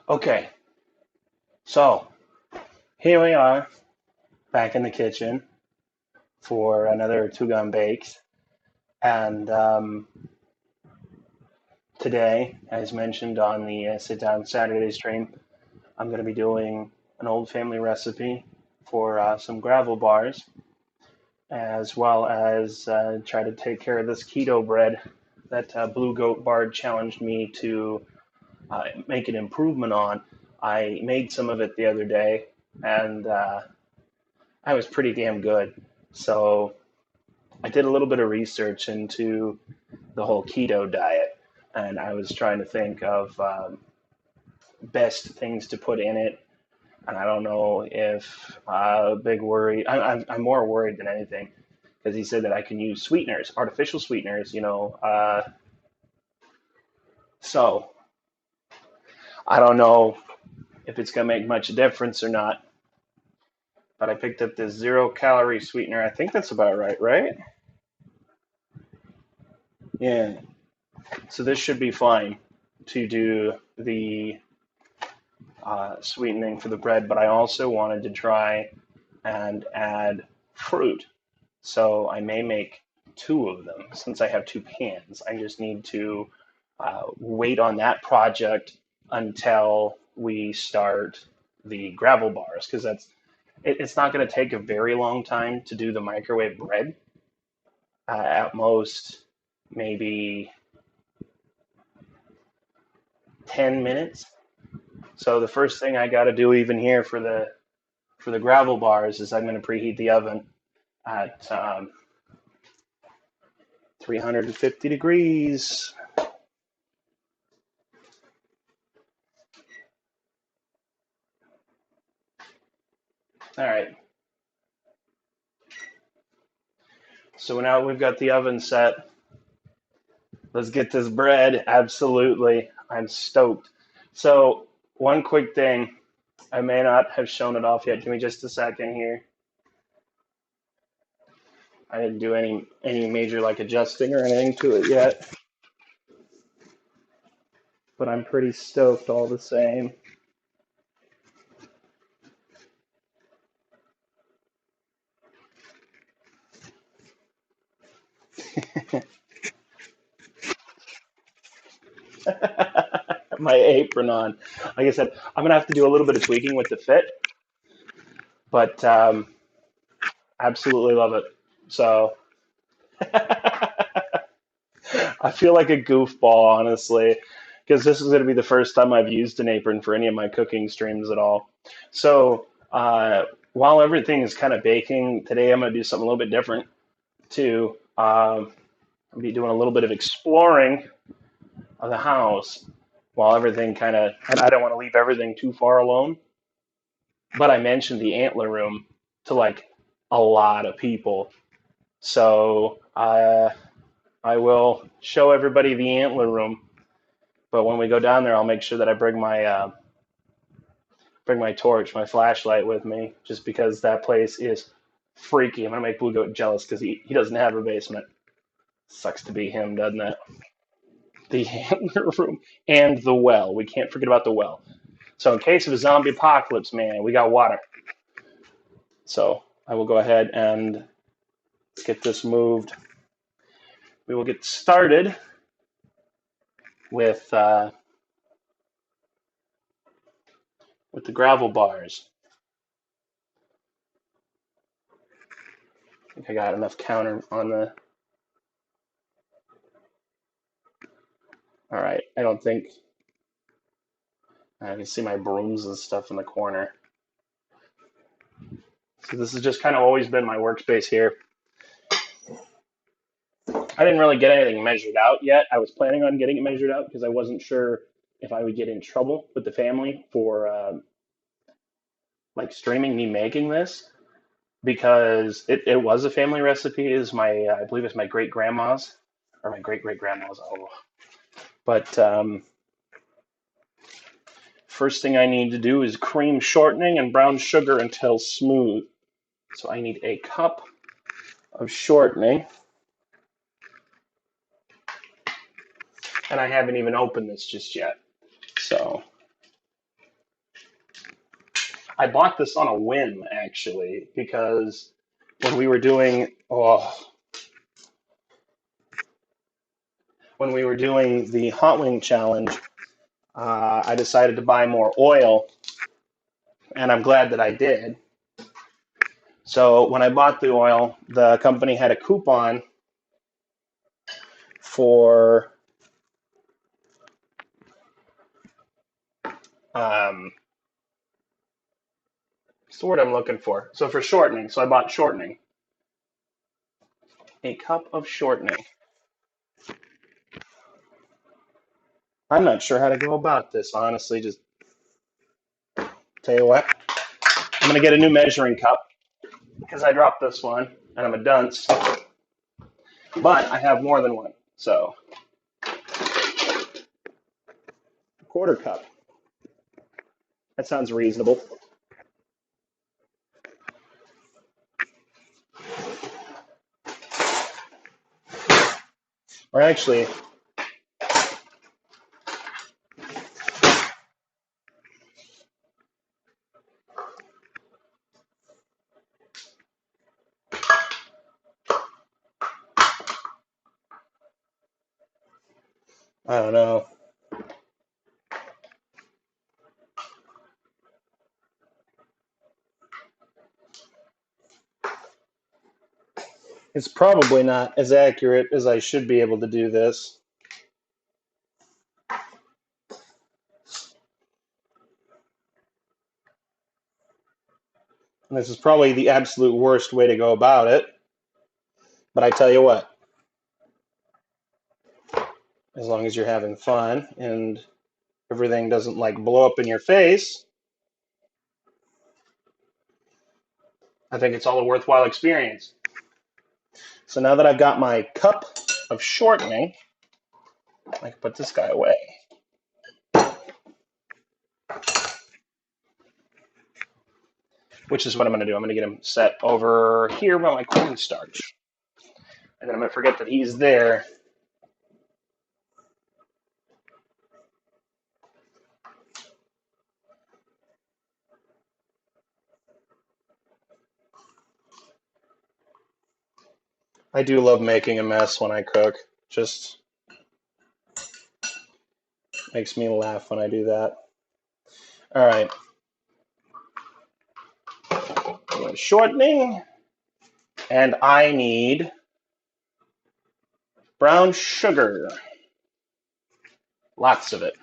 Okay, so here we are back in the kitchen for another two gun bakes. And today, as mentioned on the Sit Down Saturday stream, I'm going to be doing an old family recipe for some gravel bars, as well as try to take care of this keto bread that Blue Goat Bard challenged me to make an improvement on. I made some of it the other day, and I was pretty damn good. So I did a little bit of research into the whole keto diet, and I was trying to think of best things to put in it. And I don't know if big worry. I'm more worried than anything because he said that I can use sweeteners, artificial sweeteners. So I don't know if it's gonna make much difference or not. But I picked up this 0 calorie sweetener. I think that's about right, right? Yeah. So this should be fine to do the sweetening for the bread, but I also wanted to try and add fruit. So I may make two of them since I have two pans. I just need to wait on that project until we start the gravel bars because it's not going to take a very long time to do the microwave bread. At most, maybe 10 minutes. So the first thing I got to do even here for the gravel bars is I'm going to preheat the oven at 350 degrees. All right. So now we've got the oven set. Let's get this bread. Absolutely. I'm stoked. So one quick thing. I may not have shown it off yet. Give me just a second here. I didn't do any major like adjusting or anything to it yet, but I'm pretty stoked all the same. My apron on. Like I said, I'm gonna have to do a little bit of tweaking with the fit, but absolutely love it. So I feel like a goofball, honestly, because this is gonna be the first time I've used an apron for any of my cooking streams at all. So while everything is kind of baking today, I'm gonna do something a little bit different too. I'll be doing a little bit of exploring of the house while everything kind of, and I don't want to leave everything too far alone. But I mentioned the antler room to like a lot of people. So I will show everybody the antler room. But when we go down there, I'll make sure that I bring my torch, my flashlight with me, just because that place is freaky. I'm gonna make Blue Goat jealous because he doesn't have a basement. Sucks to be him, doesn't it? The antler room and the well. We can't forget about the well. So in case of a zombie apocalypse, man, we got water. So I will go ahead and get this moved. We will get started with the gravel bars. I think I got enough counter on the. All right, I don't think I can see my brooms and stuff in the corner. So this has just kind of always been my workspace here. I didn't really get anything measured out yet. I was planning on getting it measured out because I wasn't sure if I would get in trouble with the family for like streaming me making this because it was a family recipe. Is my I believe it's my great grandma's or my great grandma's. Oh, but first thing I need to do is cream shortening and brown sugar until smooth. So I need a cup of shortening, and I haven't even opened this just yet. So I bought this on a whim actually because when we were doing when we were doing the hot wing challenge, I decided to buy more oil, and I'm glad that I did. So when I bought the oil, the company had a coupon for what's the word I'm looking for? So for shortening. So I bought shortening, a cup of shortening. I'm not sure how to go about this, honestly. Just tell you what, I'm gonna get a new measuring cup because I dropped this one and I'm a dunce. But I have more than one, so quarter cup. That sounds reasonable. Or actually, I don't know. It's probably not as accurate as I should be able to do this. And this is probably the absolute worst way to go about it. But I tell you what, as long as you're having fun and everything doesn't like blow up in your face, I think it's all a worthwhile experience. So now that I've got my cup of shortening, I can put this guy away. Which is what I'm going to do. I'm going to get him set over here by my cornstarch. And then I'm going to forget that he's there. I do love making a mess when I cook. Just makes me laugh when I do that. All right. Shortening. And I need brown sugar. Lots of it.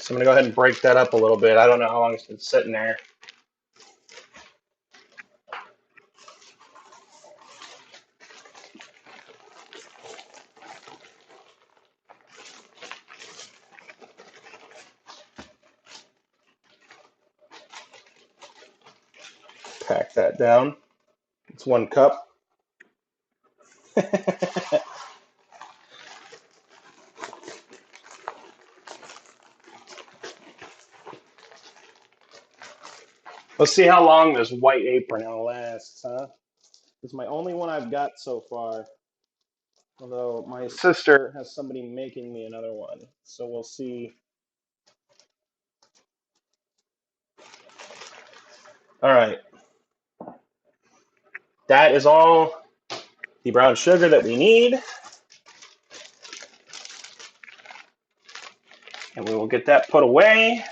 So I'm going to go ahead and break that up a little bit. I don't know how long it's been sitting there. Pack that down. It's 1 cup. Let's see how long this white apron lasts, huh? It's my only one I've got so far. Although my sister has somebody making me another one. So we'll see. All right. That is all the brown sugar that we need. And we will get that put away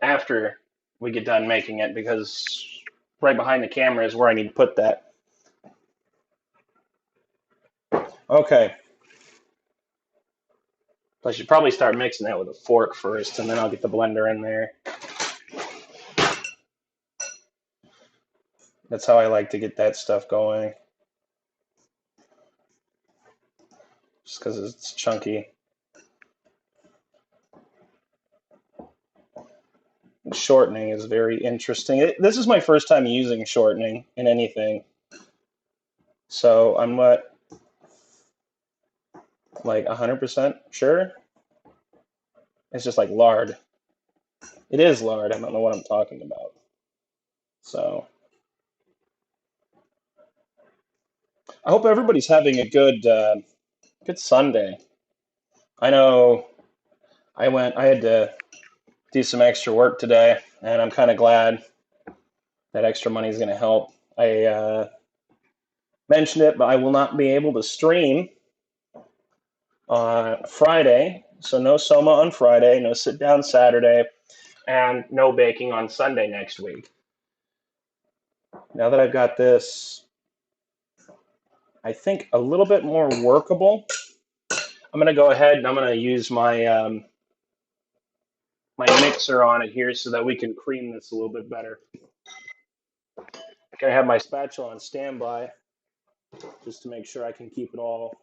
after we get done making it, because right behind the camera is where I need to put that. Okay. I should probably start mixing that with a fork first, and then I'll get the blender in there. That's how I like to get that stuff going. Just because it's chunky. Shortening is very interesting. This is my first time using shortening in anything. So I'm not like 100% sure. It's just like lard. It is lard. I don't know what I'm talking about. So I hope everybody's having a good Sunday. I know I had to do some extra work today, and I'm kind of glad that extra money is going to help. I mentioned it, but I will not be able to stream on Friday, so no Soma on Friday, no sit down Saturday, and no baking on Sunday next week. Now that I've got this, I think a little bit more workable, I'm going to go ahead and I'm going to use my mixer on it here so that we can cream this a little bit better. I'm going to have my spatula on standby just to make sure I can keep it all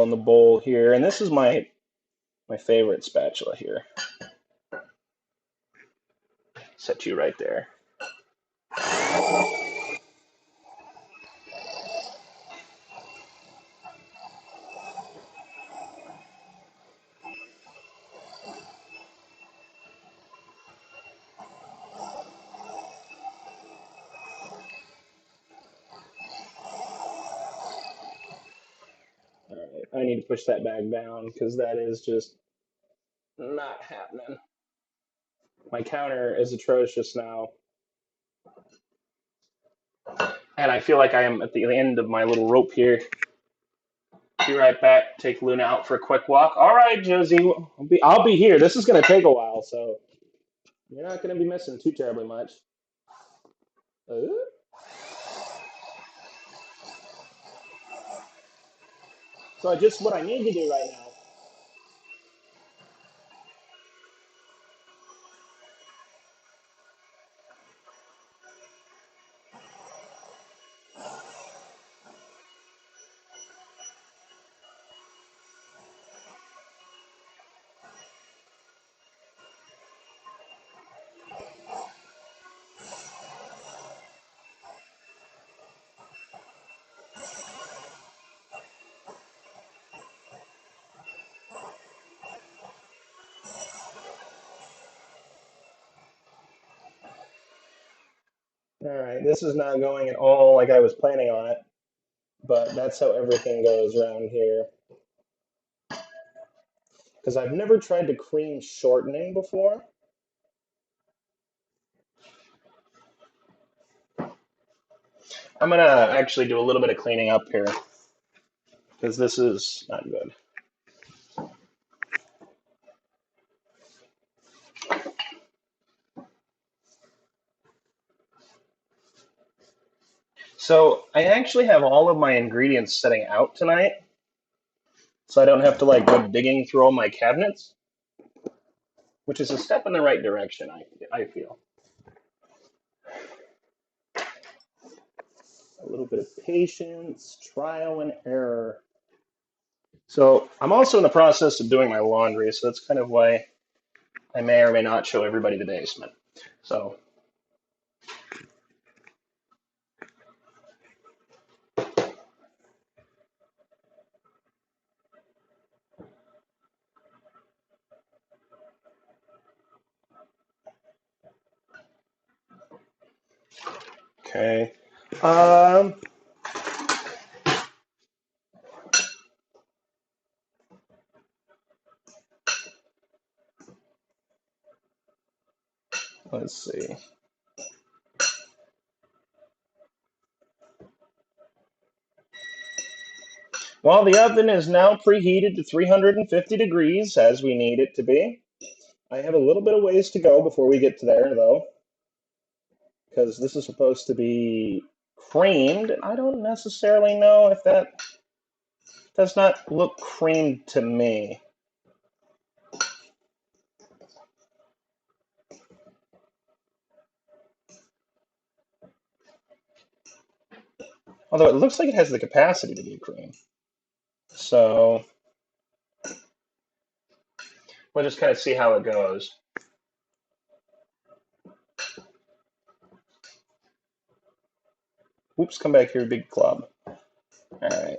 in the bowl here. And this is my favorite spatula here. Set you right there. All right, I need to push that back down because that is just not happening. My counter is atrocious now. And I feel like I am at the end of my little rope here. Be right back. Take Luna out for a quick walk. All right, Josie, I'll be here. This is going to take a while, so you're not going to be missing too terribly much. Uh, So just what I need to do right now. All right, this is not going at all like I was planning on it, but that's how everything goes around here. Because I've never tried to cream shortening before. I'm going to actually do a little bit of cleaning up here because this is not good. So I actually have all of my ingredients setting out tonight, so I don't have to like go digging through all my cabinets, which is a step in the right direction, I feel. A little bit of patience, trial and error. So I'm also in the process of doing my laundry, so that's kind of why I may or may not show everybody the basement. So okay. Um, let's see. While the oven is now preheated to 350 degrees, as we need it to be, I have a little bit of ways to go before we get to there, though, because this is supposed to be creamed. I don't necessarily know if that does not look creamed to me. Although it looks like it has the capacity to be cream. So we'll just kind of see how it goes. Oops, come back here, big club. All right.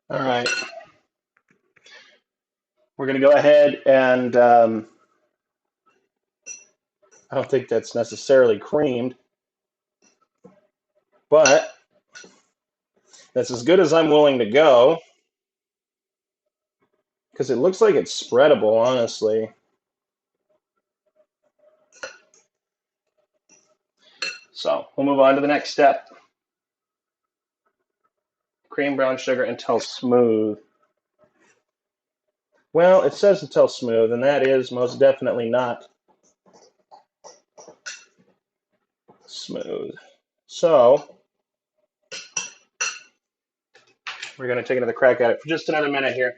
All right. We're going to go ahead and I don't think that's necessarily creamed, but that's as good as I'm willing to go because it looks like it's spreadable, honestly. So we'll move on to the next step. Cream brown sugar until smooth. Well, it says until smooth, and that is most definitely not smooth. So we're going to take another crack at it for just another minute here.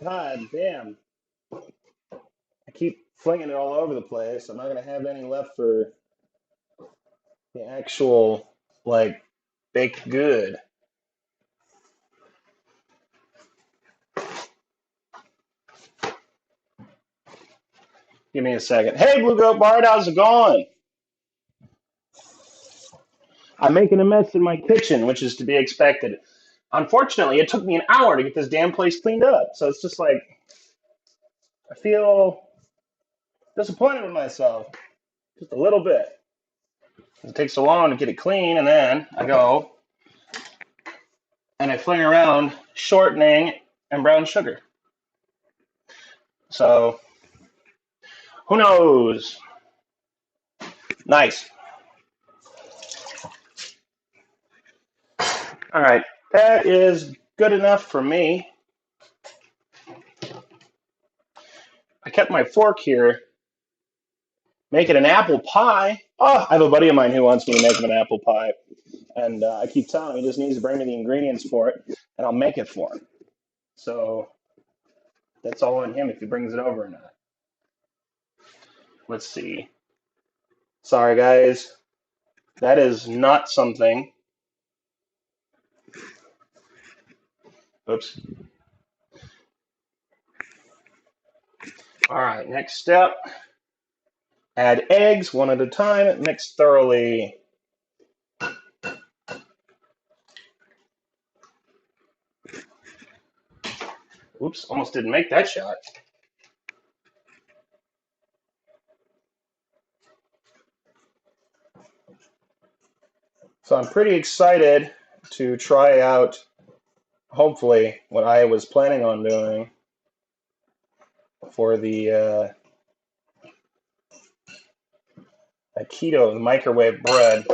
God damn. I keep flinging it all over the place. I'm not going to have any left for the actual, like, baked good. Give me a second. Hey, Blue Goat Bard, how's it going? I'm making a mess in my kitchen, which is to be expected. Unfortunately, it took me an hour to get this damn place cleaned up. So it's just like, I feel disappointed with myself. Just a little bit. It takes so long to get it clean, and then I go and I fling around shortening and brown sugar. So, who knows? Nice. All right. That is good enough for me. I kept my fork here. Make it an apple pie. Oh, I have a buddy of mine who wants me to make him an apple pie. And I keep telling him he just needs to bring me the ingredients for it, and I'll make it for him. So that's all on him if he brings it over or not. Let's see. Sorry, guys. That is not something. Oops. All right, next step. Add eggs one at a time. Mix thoroughly. Oops, almost didn't make that shot. So I'm pretty excited to try out, hopefully, what I was planning on doing for the keto, the microwave bread.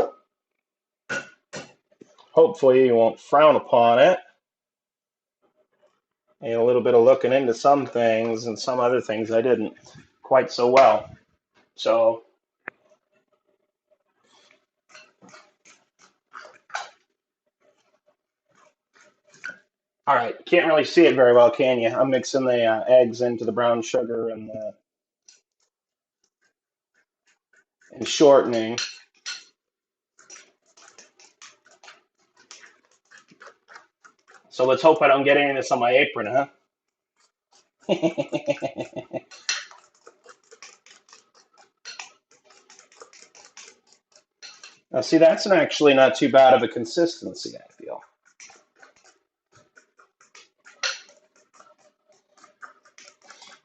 Hopefully you won't frown upon it. And a little bit of looking into some things and some other things I didn't quite so well. So, all right, can't really see it very well, can you? I'm mixing the eggs into the brown sugar and shortening. So let's hope I don't get any of this on my apron, huh? Now, see, that's actually not too bad of a consistency, I feel.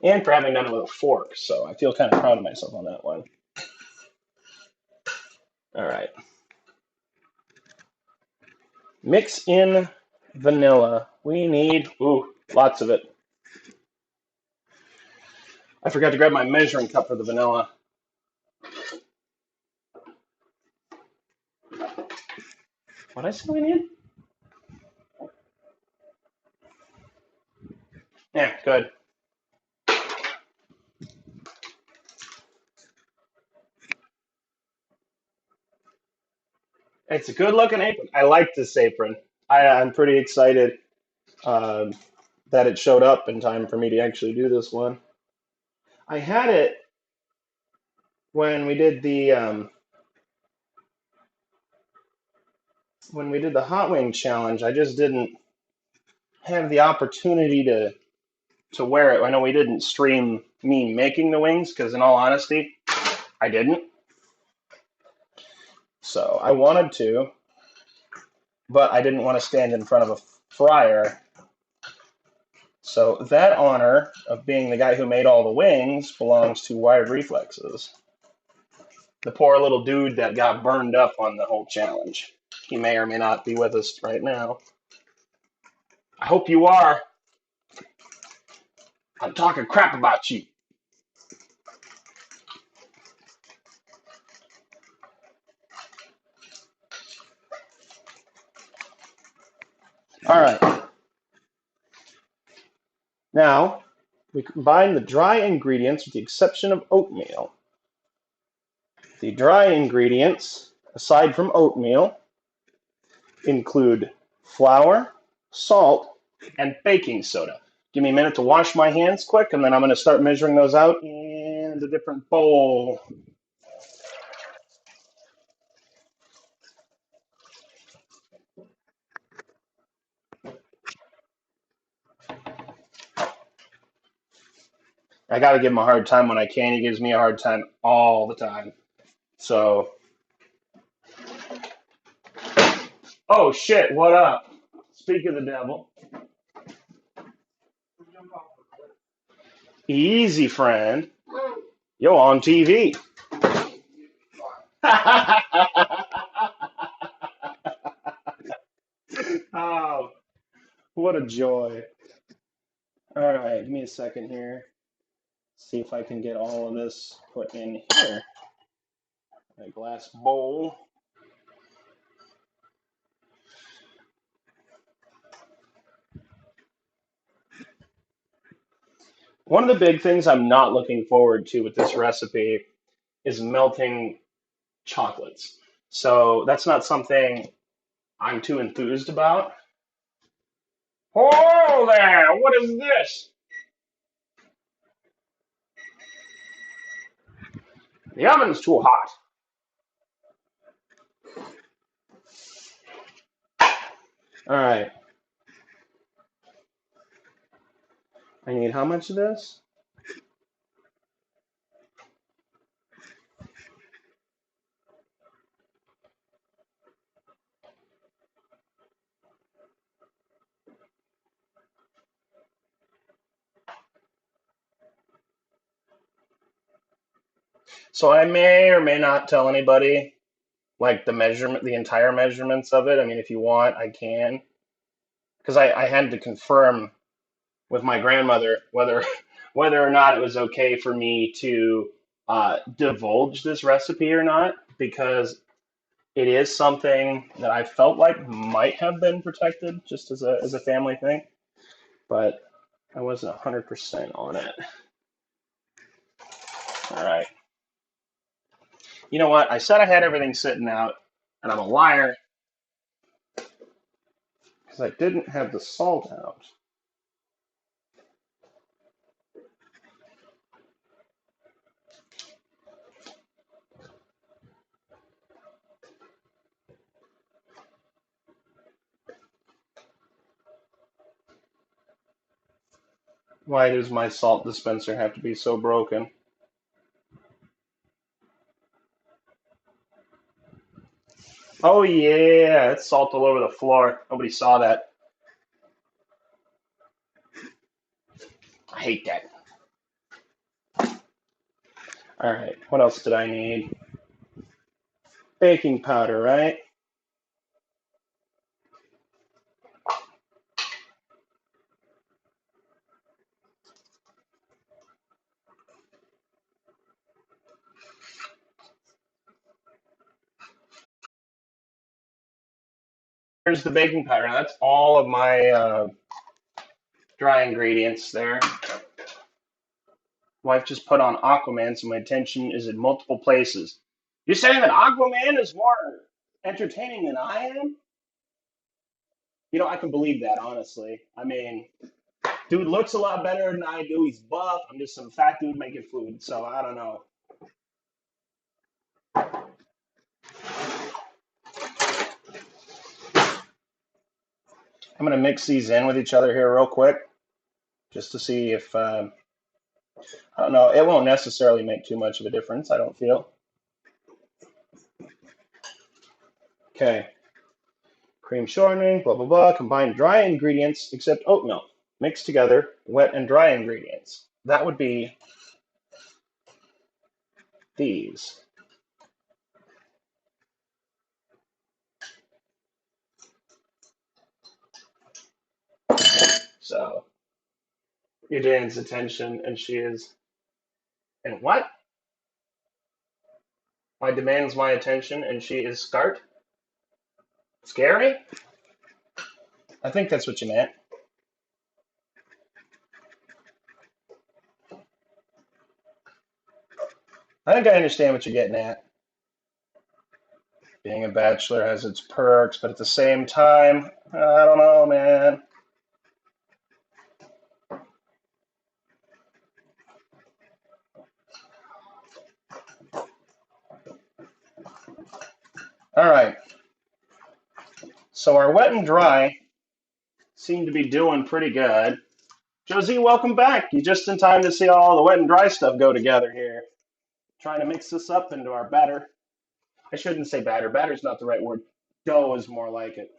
And for having done it with a fork, so I feel kind of proud of myself on that one. All right. Mix in vanilla. We need, lots of it. I forgot to grab my measuring cup for the vanilla. What did I say we need? Yeah, good. It's a good looking apron. I like this apron. I'm pretty excited um, that it showed up in time for me to actually do this one. I had it when we did the hot wing challenge. I just didn't have the opportunity to wear it. I know we didn't stream me making the wings because, in all honesty, I didn't. So I wanted to, but I didn't want to stand in front of a fryer. So that honor of being the guy who made all the wings belongs to Wired Reflexes. The poor little dude that got burned up on the whole challenge. He may or may not be with us right now. I hope you are. I'm talking crap about you. All right. Now, we combine the dry ingredients with the exception of oatmeal. The dry ingredients, aside from oatmeal, include flour, salt, and baking soda. Give me a minute to wash my hands quick, and then I'm going to start measuring those out in the different bowl. I got to give him a hard time when I can. He gives me a hard time all the time. So, oh shit, what up? Speak of the devil. Easy, friend. Yo, on TV. Oh, what a joy. All right, give me a second here. See if I can get all of this put in here. A glass bowl. One of the big things I'm not looking forward to with this recipe is melting chocolates. So that's not something I'm too enthused about. Oh there! What is this? The oven's too hot. All right. I need how much of this? So I may or may not tell anybody like the entire measurements of it. I mean, if you want, I can. Because I had to confirm with my grandmother whether whether or not it was okay for me to divulge this recipe or not, because it is something that I felt like might have been protected just as a family thing, but I wasn't 100% on it. All right. You know what? I said I had everything sitting out, and I'm a liar because I didn't have the salt out. Why does my salt dispenser have to be so broken? Oh yeah, it's salt all over the floor. Nobody saw that. I hate that. All right, what else did I need? Baking powder, right? Here's the baking powder. That's all of my dry ingredients there. Wife just put on Aquaman, so my attention is in multiple places. You're saying that Aquaman is more? entertaining than I am, I can believe that, honestly. I mean, dude looks a lot better than I do. He's buff. I'm just some fat dude making food, so I don't know. I'm going to mix these in with each other here real quick just to see if, I don't know, it won't necessarily make too much of a difference, I don't feel. Okay. Cream shortening, blah, blah, blah. Combine dry ingredients except oat milk. Mix together wet and dry ingredients. That would be these. So, Eugene's attention, and she is. And what? My demands my attention, and she is scart? Scary? I think that's what you meant. I think I understand what you're getting at. Being a bachelor has its perks, but at the same time, I don't know, man. All right. So our wet and dry seem to be doing pretty good. Josie, welcome back. You just in time to see all the wet and dry stuff go together here. Trying to mix this up into our batter. I shouldn't say batter. Batter's not the right word. Dough is more like it.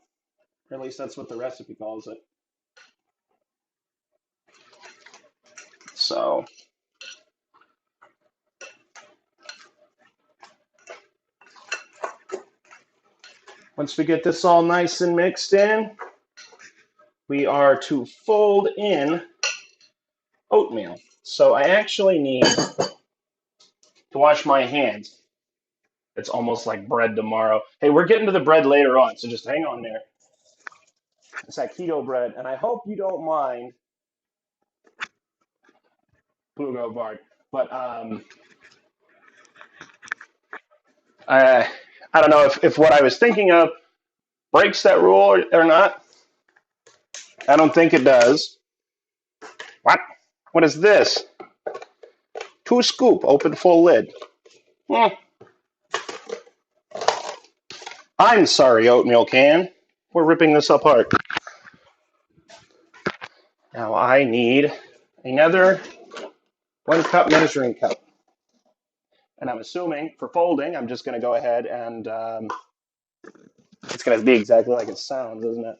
Or at least that's what the recipe calls it. So once we get this all nice and mixed in, we are to fold in oatmeal. So I actually need to wash my hands. It's almost like bread tomorrow. Hey, we're getting to the bread later on, so just hang on there. It's that keto bread, and I hope you don't mind, Plugo Bard. But I, I don't know if what I was thinking of breaks that rule or not. I don't think it does. What? What is this? Two scoop, open full lid. Hmm. I'm sorry, oatmeal can. We're ripping this apart. Now I need another 1 cup measuring cup. And I'm assuming for folding, I'm just going to go ahead and it's going to be exactly like it sounds, isn't it?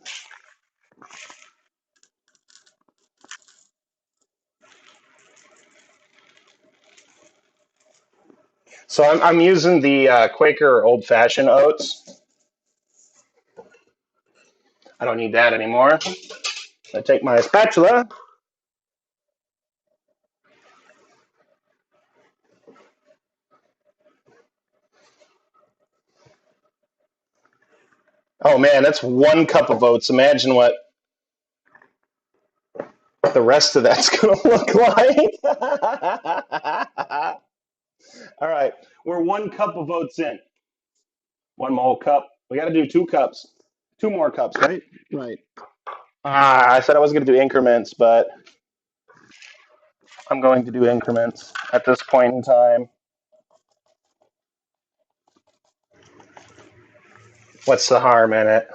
So I'm using the Quaker Old Fashioned oats. I don't need that anymore. I take my spatula. Oh man, that's 1 cup of oats. Imagine what the rest of that's going to look like. All right, we're 1 cup of oats in. One more cup. We got to do 2 cups. 2 more cups, right? Right. I said I was going to do increments, but I'm going to do increments at this point in time. What's the harm in it?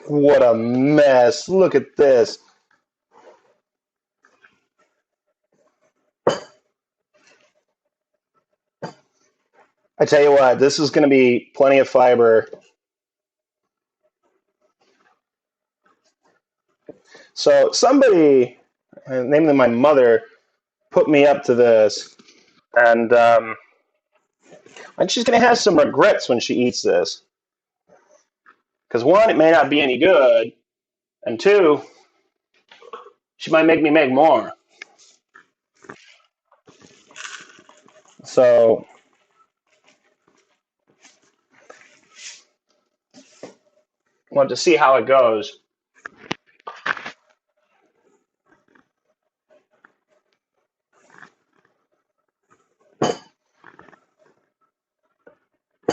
What a mess. Look at this. I tell you what, this is going to be plenty of fiber. So somebody, namely my mother, put me up to this, and she's going to have some regrets when she eats this. Because one, it may not be any good, and two, she might make me make more. So, want to see how it goes.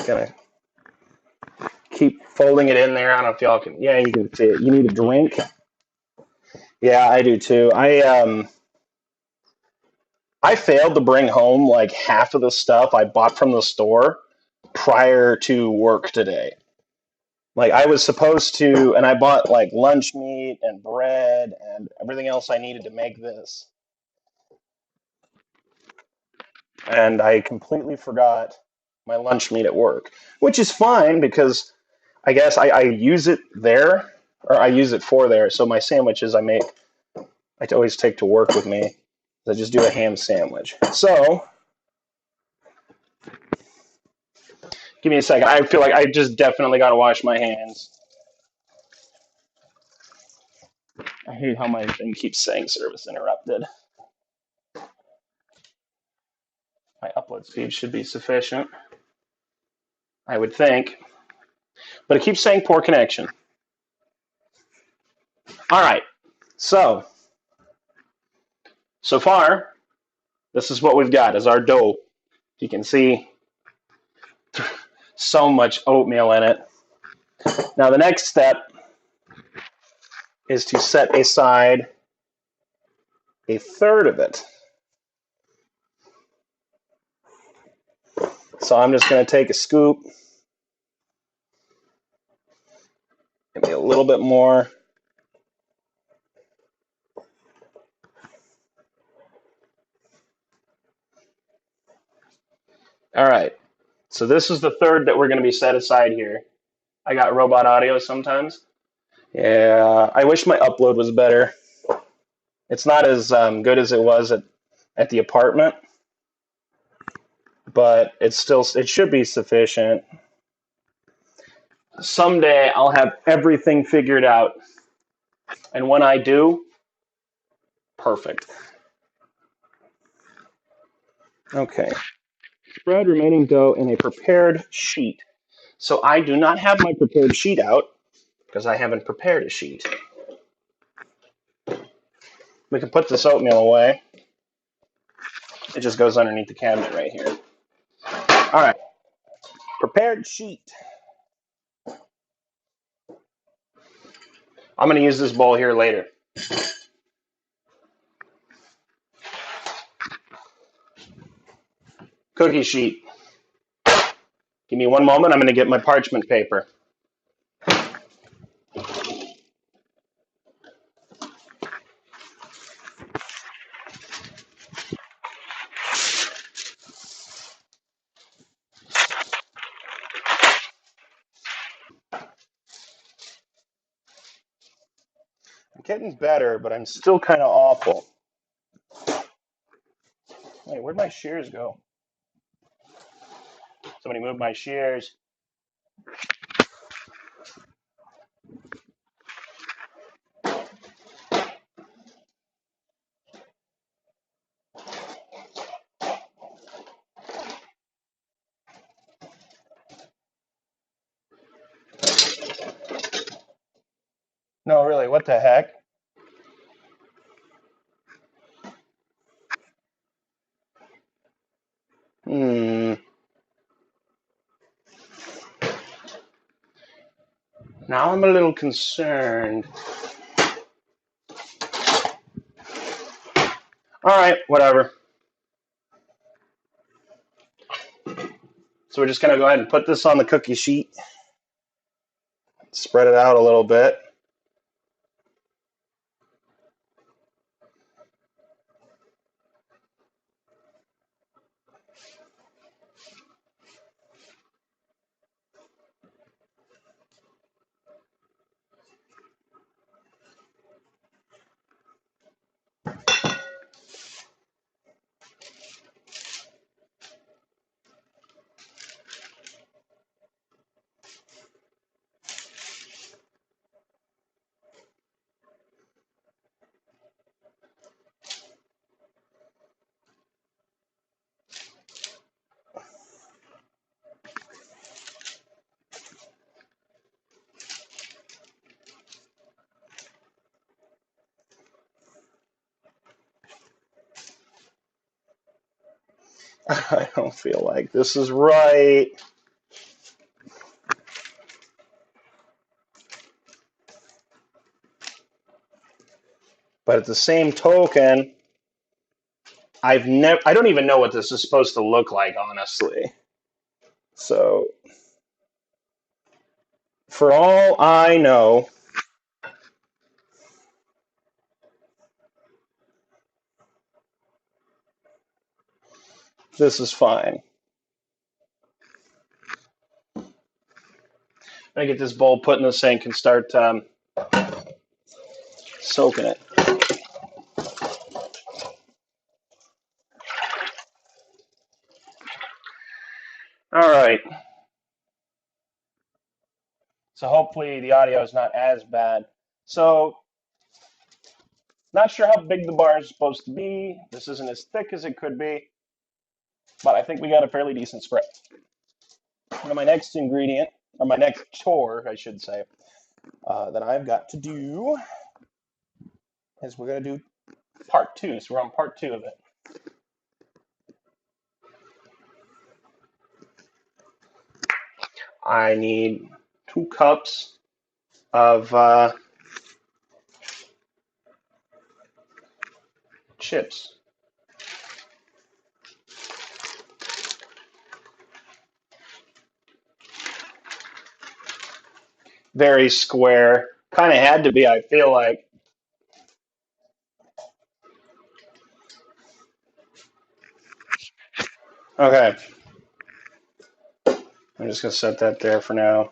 gonna keep folding it in there. I don't know if y'all can. Yeah, you can see it. You need a drink. Yeah, I do too. I failed to bring home like half of the stuff I bought from the store prior to work today. Like I was supposed to, and I bought like lunch meat and bread and everything else I needed to make this. And I completely forgot my lunch meat at work, which is fine because I guess I use it there or I use it for there. So my sandwiches I always take to work with me. I just do a ham sandwich. So give me a second. I feel like I just definitely got to wash my hands. I hate how my thing keeps saying service interrupted. My upload speed should be sufficient, I would think. But it keeps saying poor connection. All right. So far, this is what we've got as our dough. You can see so much oatmeal in it. Now the next step is to set aside a third of it. So I'm just going to take a scoop, maybe a little bit more. All right. So this is the third that we're going to be set aside here. I got robot audio sometimes. Yeah, I wish my upload was better. It's not as good as it was at the apartment, but it should be sufficient. Someday I'll have everything figured out, and when I do, perfect. Okay. Spread remaining dough in a prepared sheet. So I do not have my prepared sheet out because I haven't prepared a sheet. We can put this oatmeal away. It just goes underneath the cabinet right here. All right. Prepared sheet. I'm going to use this bowl here later. Cookie sheet. Give me one moment. I'm going to get my parchment paper. I'm getting better, but I'm still kind of awful. Hey, where'd my shears go? Somebody move my shears. No, really, what the heck? Now I'm a little concerned. All right, whatever. So we're just going to go ahead and put this on the cookie sheet. Spread it out a little bit. I don't feel like this is right. But at the same token, I don't even know what this is supposed to look like, honestly. So for all I know, this is fine. I get this bowl put in the sink and start soaking it. All right. So hopefully the audio is not as bad. So not sure how big the bar is supposed to be. This isn't as thick as it could be, but I think we got a fairly decent spread. Now my next ingredient, or my next chore, I should say, that I've got to do is we're going to do part two. So we're on part two of it. I need 2 cups of chips. Very square. Kind of had to be, I feel like. Okay. I'm just going to set that there for now.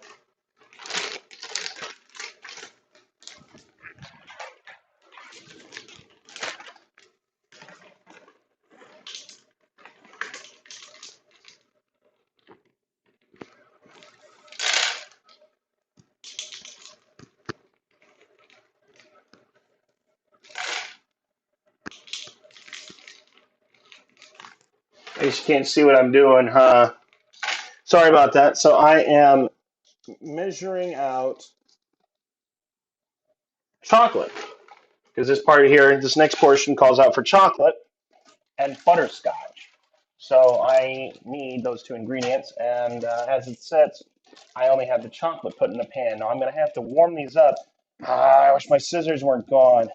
I guess you can't see what I'm doing, huh? Sorry about that. So I am measuring out chocolate because this part here, this next portion calls out for chocolate and butterscotch. So I need those 2 ingredients, and as it sets, I only have the chocolate put in the pan. Now I'm going to have to warm these up. I wish my scissors weren't gone.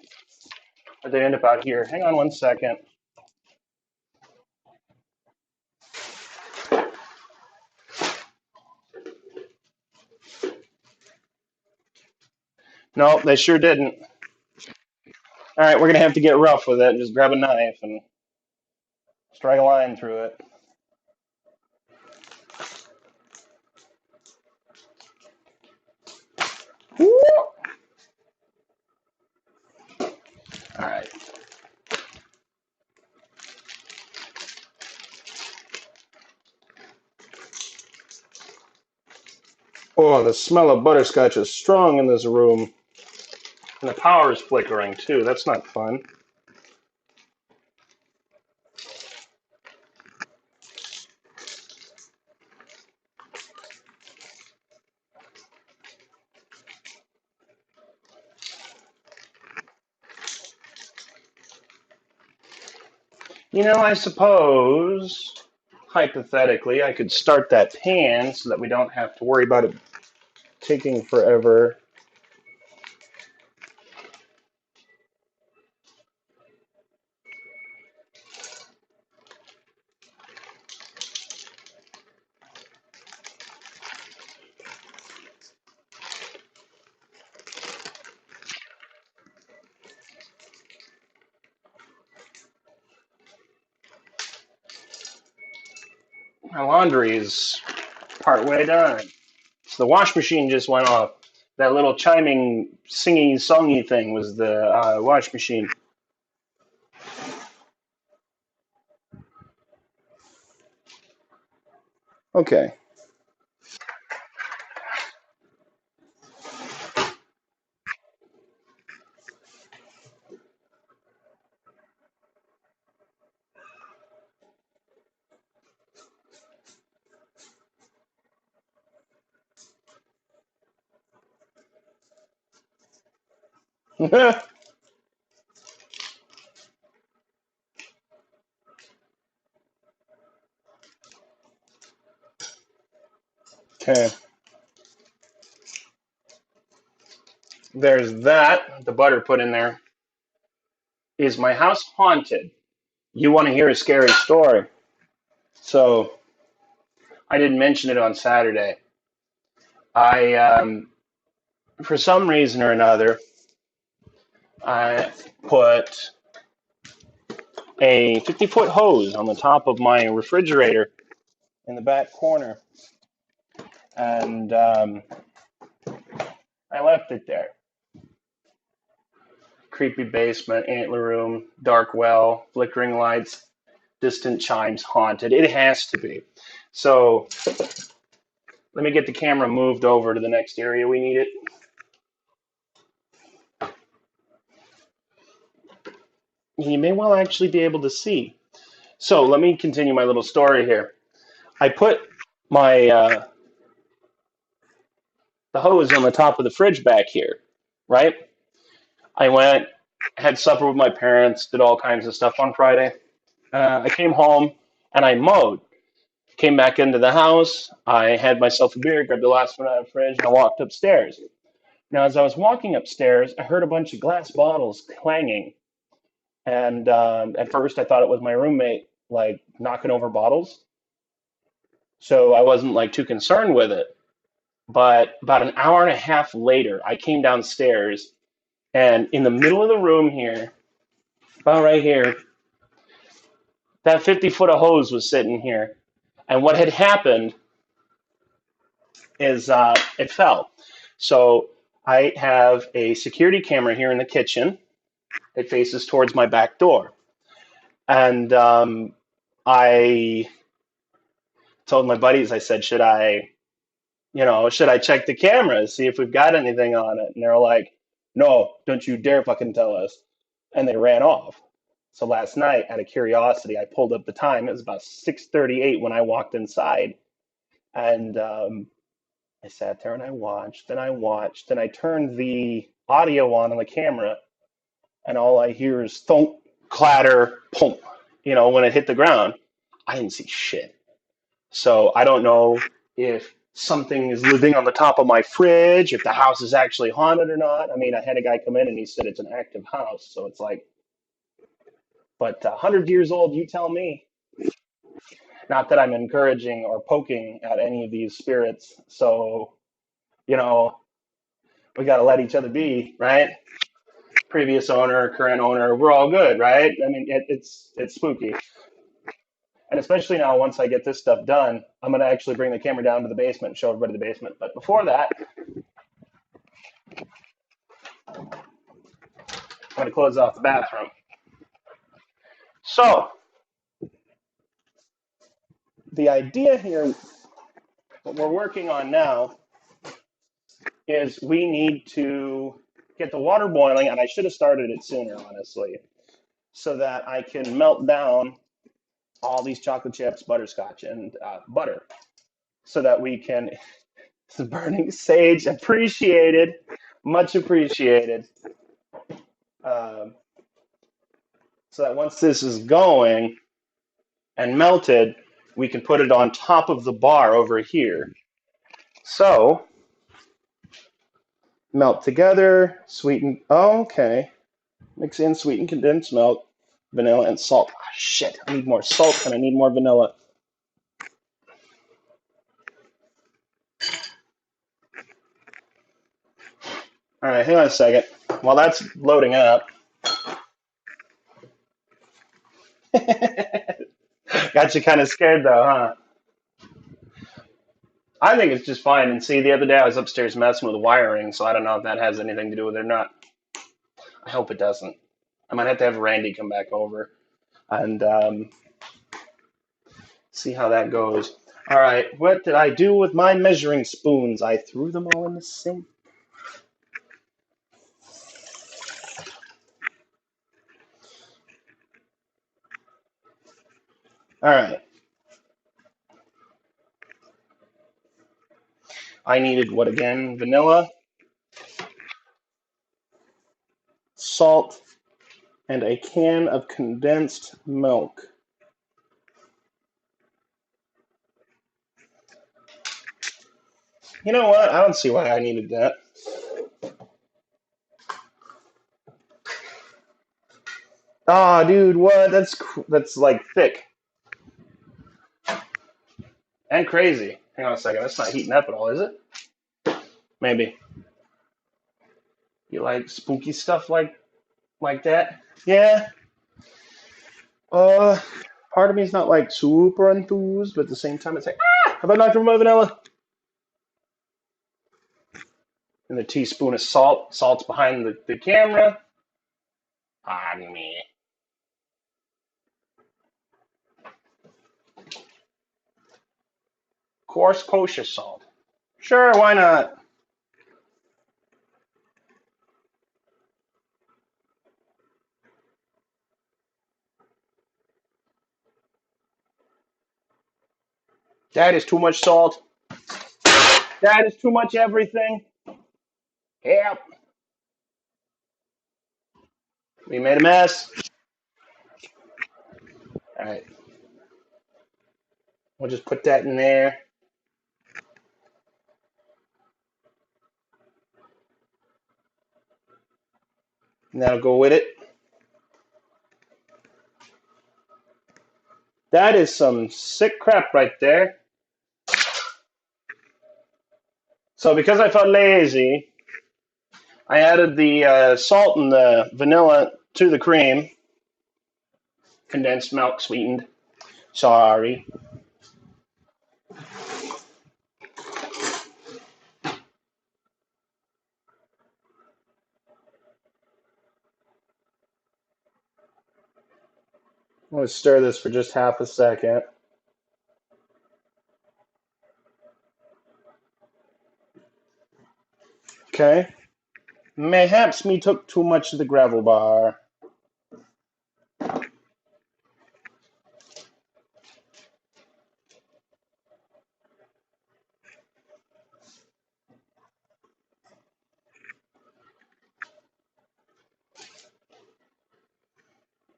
Or they'd end up out here. Hang on one second. No, they sure didn't. All right, we're going to have to get rough with it and just grab a knife and strike a line through it. All right. Oh, the smell of butterscotch is strong in this room. And the power is flickering, too. That's not fun. You know, I suppose, hypothetically, I could start that pan so that we don't have to worry about it taking forever. My laundry is partway done. So the wash machine just went off. That little chiming, singy, songy thing was the wash machine. Okay. Okay. There's that. The butter put in there. Is my house haunted? You want to hear a scary story? So I didn't mention it on Saturday. I, for some reason or another, I put a 50-foot hose on the top of my refrigerator in the back corner, and I left it there. Creepy basement, antler room, dark well, flickering lights, distant chimes, haunted. It has to be. So let me get the camera moved over to the next area we need it. You may well actually be able to see. So let me continue my little story here. I put my the hose on the top of the fridge back here, right? I went, had supper with my parents, did all kinds of stuff on Friday. I came home and I mowed. Came back into the house. I had myself a beer, grabbed the last one out of the fridge, and I walked upstairs. Now, as I was walking upstairs, I heard a bunch of glass bottles clanging. And at first, I thought it was my roommate, like, knocking over bottles. So I wasn't, like, too concerned with it. But about an hour and a half later, I came downstairs, and in the middle of the room here, about right here, that 50-foot of hose was sitting here. And what had happened is it fell. So I have a security camera here in the kitchen. It faces towards my back door. And I told my buddies, I said, should I check the camera, see if we've got anything on it? And they're like, no, don't you dare fucking tell us. And they ran off. So last night, out of curiosity, I pulled up the time. It was about 6:38 when I walked inside. And I sat there and I watched and I watched and I turned the audio on the camera, and all I hear is thump, clatter, pump, when it hit the ground. I didn't see shit. So I don't know if something is living on the top of my fridge, if the house is actually haunted or not. I mean, I had a guy come in and he said it's an active house. So it's like, but 100 years old, you tell me. Not that I'm encouraging or poking at any of these spirits. So, you know, we got to let each other be, right? Previous owner, current owner, we're all good, right? I mean, it's spooky. And especially now, once I get this stuff done, I'm going to actually bring the camera down to the basement and show everybody the basement. But before that, I'm going to close off the bathroom. So the idea here, what we're working on now, is we need to get the water boiling, and I should have started it sooner, honestly, so that I can melt down all these chocolate chips, butterscotch, and butter, so that we can. The burning sage, appreciated, much appreciated. Um, so that once this is going and melted, we can put it on top of the bar over here. So melt together, sweeten. Oh, okay. Mix in sweetened condensed milk, vanilla, and salt. Ah, shit, I need more salt and I need more vanilla. All right, hang on a second. While that's loading up, got you kind of scared though, huh? I think it's just fine. And see, the other day I was upstairs messing with the wiring, so I don't know if that has anything to do with it or not. I hope it doesn't. I might have to have Randy come back over and see how that goes. All right, what did I do with my measuring spoons? I threw them all in the sink. All right. I needed what again? Vanilla, salt, and a can of condensed milk. You know what? I don't see why I needed that. Ah, dude, what? That's like thick and crazy. Hang on a second. That's not heating up at all, is it? Maybe. You like spooky stuff like that? Yeah. Uh, Part of me is not like super enthused, but at the same time, it's like, ah, how about Dr. My vanilla? And a teaspoon of salt. Salt's behind the camera. Ah, me. Coarse kosher salt. Sure, why not? That is too much salt. That is too much everything. Yep. We made a mess. All right. We'll just put that in there. And that'll go with it. That is some sick crap right there. So because I felt lazy, I added the salt and the vanilla to the cream. Condensed milk, sweetened. Sorry. I'm going to stir this for just half a second. Okay. Mayhaps me took too much of the gravel bar.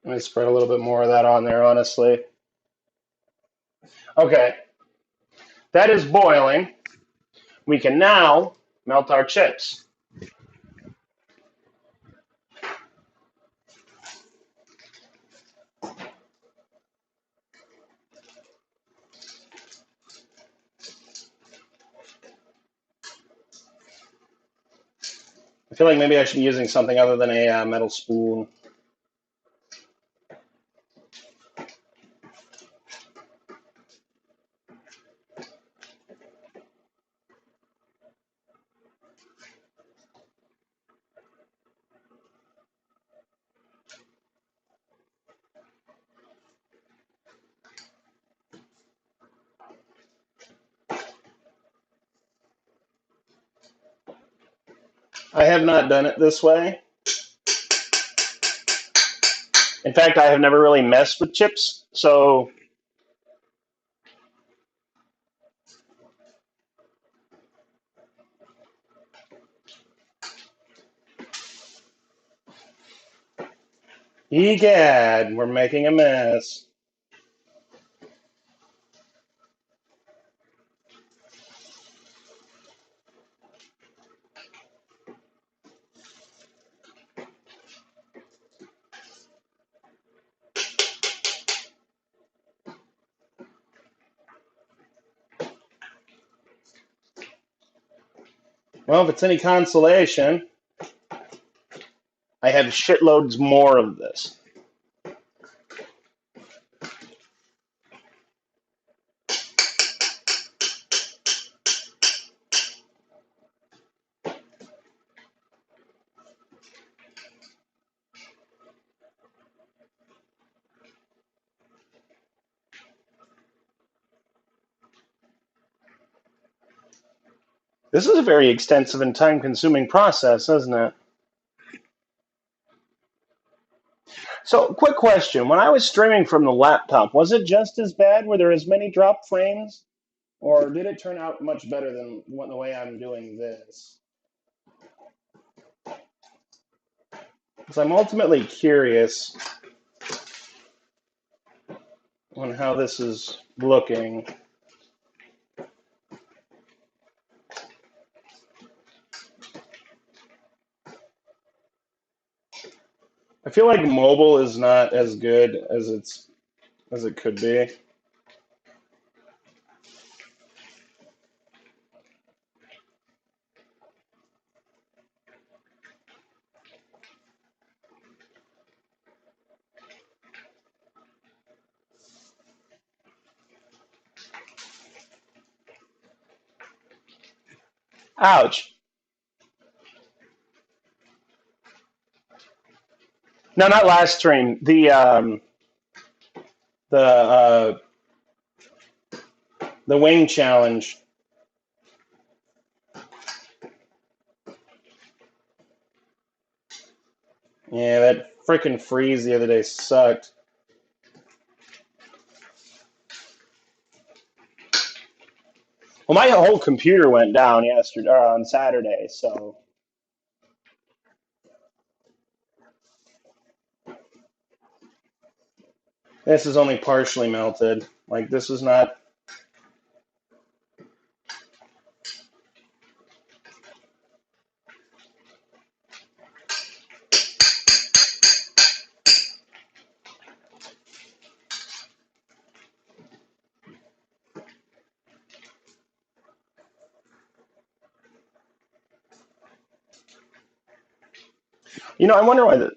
Let me spread a little bit more of that on there, honestly. Okay. That is boiling. We can now melt our chips. I feel like maybe I should be using something other than a metal spoon. I have not done it this way. In fact, I have never really messed with chips, so egad, we're making a mess. Well, if it's any consolation, I have shitloads more of this. This is a very extensive and time-consuming process, isn't it? So, quick question. When I was streaming from the laptop, was it just as bad? Were there as many drop frames? Or did it turn out much better than the way I'm doing this? Because I'm ultimately curious on how this is looking. I feel like mobile is not as good as it could be. Ouch. No, not last stream. The the wing challenge. Yeah, that freaking freeze the other day sucked. Well, my whole computer went down yesterday or on Saturday, so this is only partially melted. Like this is not. I wonder why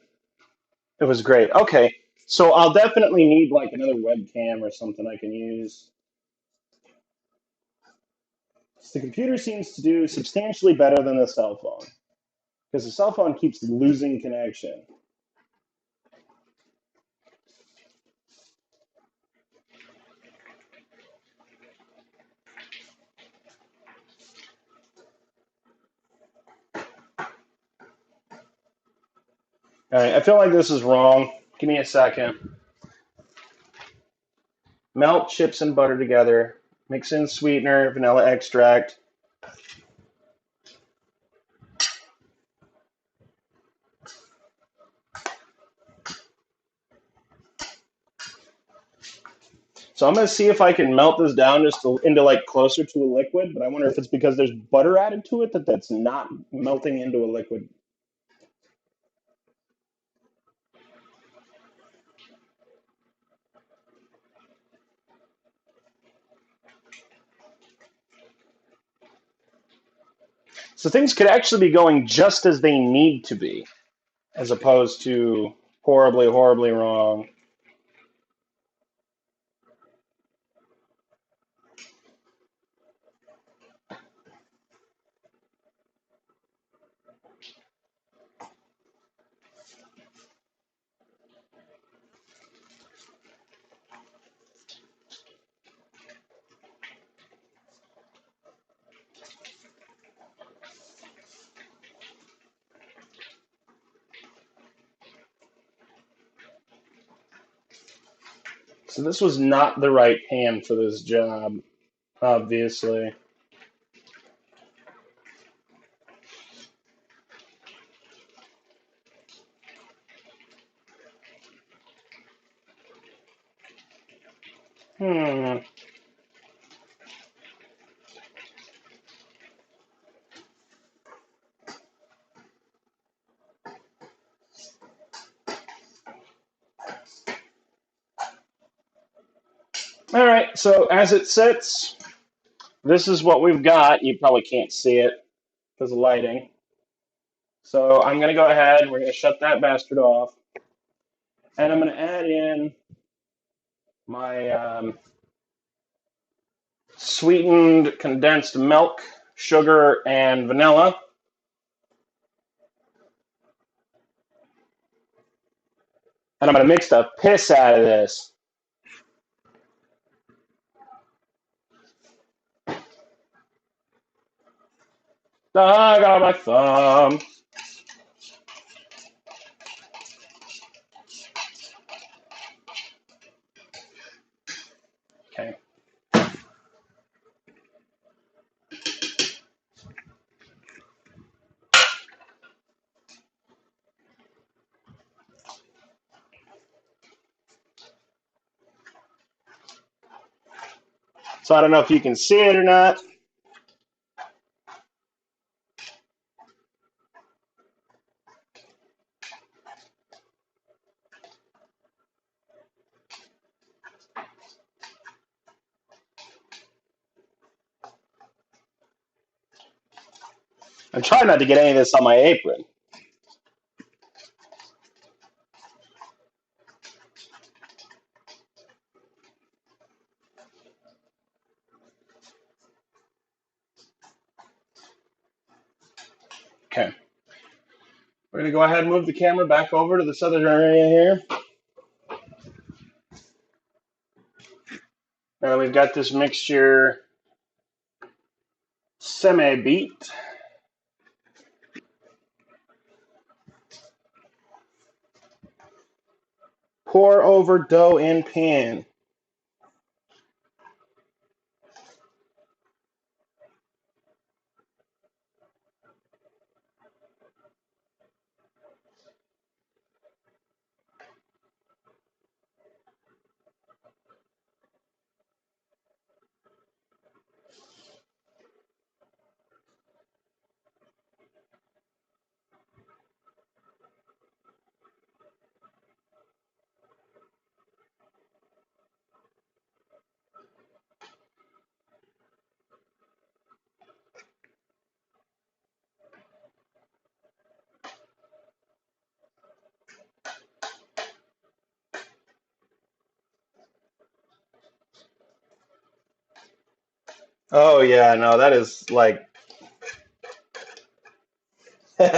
it was great. Okay, so I'll definitely need like another webcam or something I can use. The computer seems to do substantially better than the cell phone because the cell phone keeps losing connection. All right, I feel like this is wrong. Give me a second. Melt chips and butter together. Mix in sweetener, vanilla extract. So I'm going to see if I can melt this down just into like closer to a liquid, but I wonder if it's because there's butter added to it that's not melting into a liquid. So things could actually be going just as they need to be, as opposed to horribly, horribly wrong. So this was not the right pan for this job, obviously. Hmm. All right, so as it sits, this is what we've got. You probably can't see it because of lighting. So I'm going to go ahead. We're going to shut that bastard off. And I'm going to add in my sweetened condensed milk, sugar, and vanilla. And I'm going to mix the piss out of this. I got my thumb. Okay. So I don't know if you can see it or not. I'm trying not to get any of this on my apron. Okay. We're going to go ahead and move the camera back over to this other area here. Now we've got this mixture semi-beat. Pour over dough in pan. Oh yeah, no, that is like there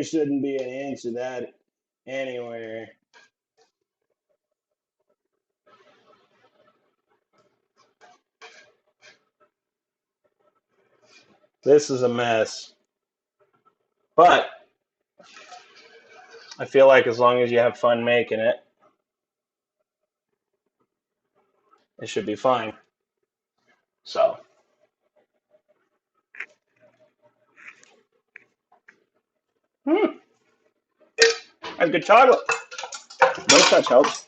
shouldn't be an inch of that anywhere. This is a mess. But I feel like as long as you have fun making it, it should be fine. So, that's good chocolate. No touch helps.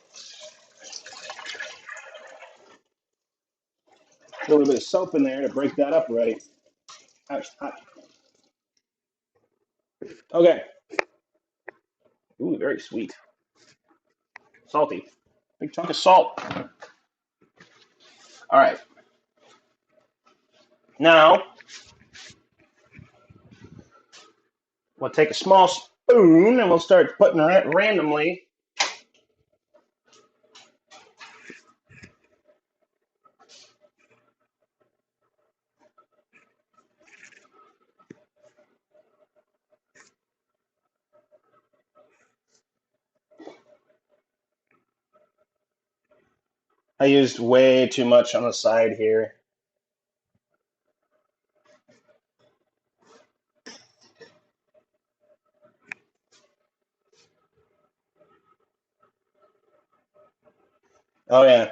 A little bit of soap in there to break that up already. Ouch, hot. Okay. Ooh, very sweet. Salty. Big chunk of salt. All right. Now, we'll take a small spoon and we'll start putting it randomly. I used way too much on the side here. Oh, yeah.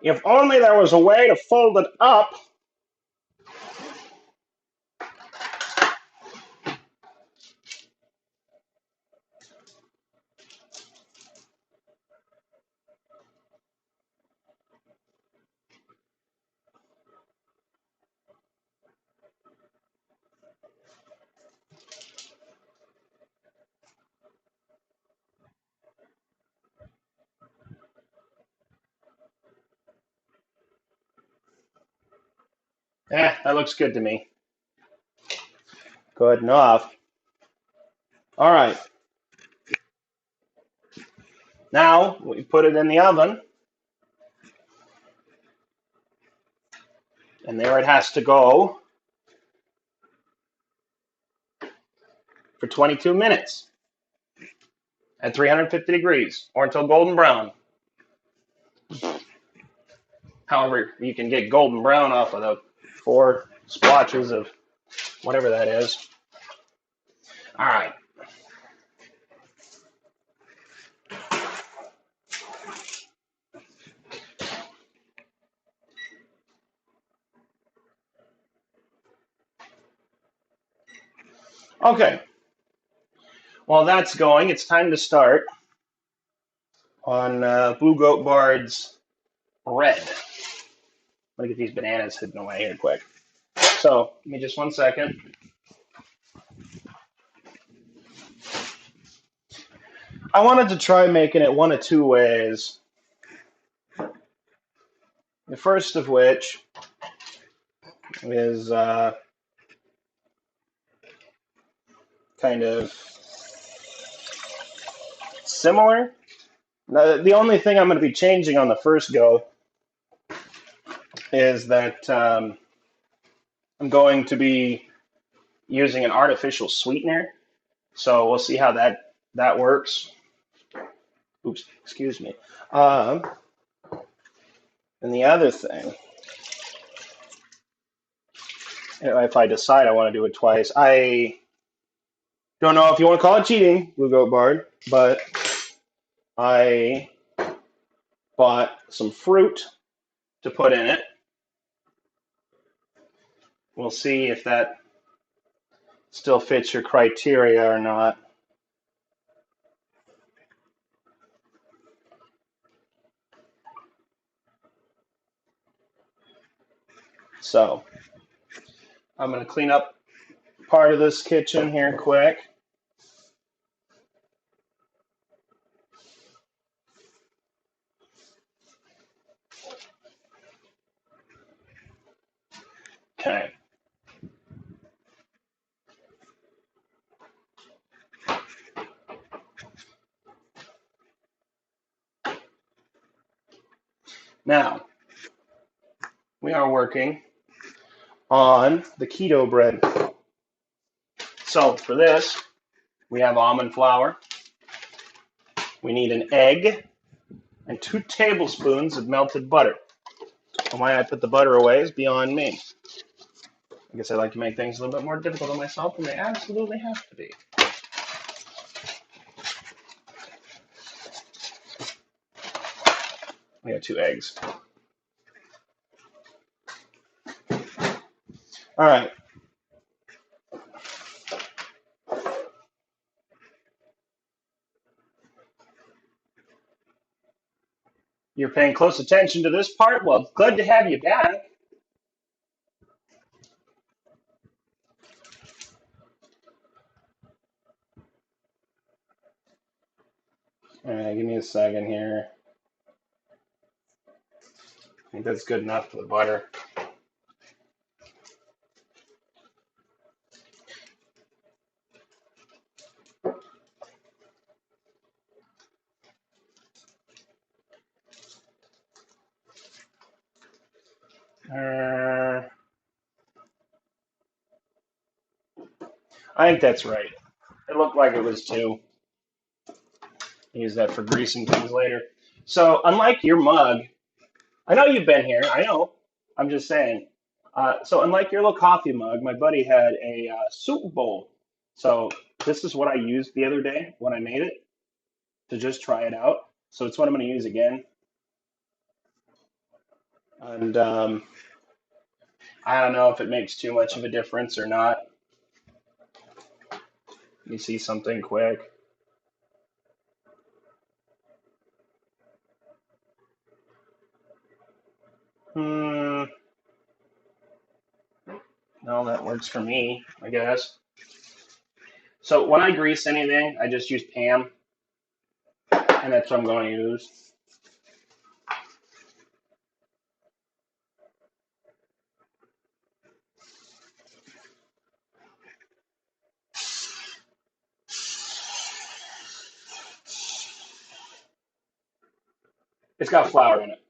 If only there was a way to fold it up. That looks good to me. Good enough. All right. Now, we put it in the oven. And there it has to go for 22 minutes at 350 degrees or until golden brown. However, you can get golden brown off of the 4 splotches of whatever that is. All right. Okay. While that's going, it's time to start on Blue Goat Bard's red. Let me get these bananas hidden away here quick. So, give me just 1 second. I wanted to try making it one of 2 ways. The first of which is kind of similar. Now, the only thing I'm going to be changing on the first go is that I'm going to be using an artificial sweetener. So we'll see how that works. Oops, excuse me. And the other thing, if I decide I want to do it twice, I don't know if you want to call it cheating, Blue Goat Bard, but I bought some fruit to put in it. We'll see if that still fits your criteria or not. So I'm going to clean up part of this kitchen here quick. Okay. Now, we are working on the keto bread. So for this, we have almond flour. We need an egg and 2 tablespoons of melted butter. And why I put the butter away is beyond me. I guess I like to make things a little bit more difficult on myself, and they absolutely have to be. We got 2 eggs. All right. You're paying close attention to this part? Well, glad to have you back. All right, give me a second here. I think that's good enough for the butter. I think that's right. It looked like it was 2. Use that for greasing things later. So, unlike your mug, I know you've been here. I know. I'm just saying. So, unlike your little coffee mug, my buddy had a soup bowl. So, this is what I used the other day when I made it to just try it out. So, it's what I'm going to use again. And I don't know if it makes too much of a difference or not. Let me see something quick. No, that works for me, I guess. So when I grease anything, I just use Pam, and that's what I'm going to use. It's got flour in it.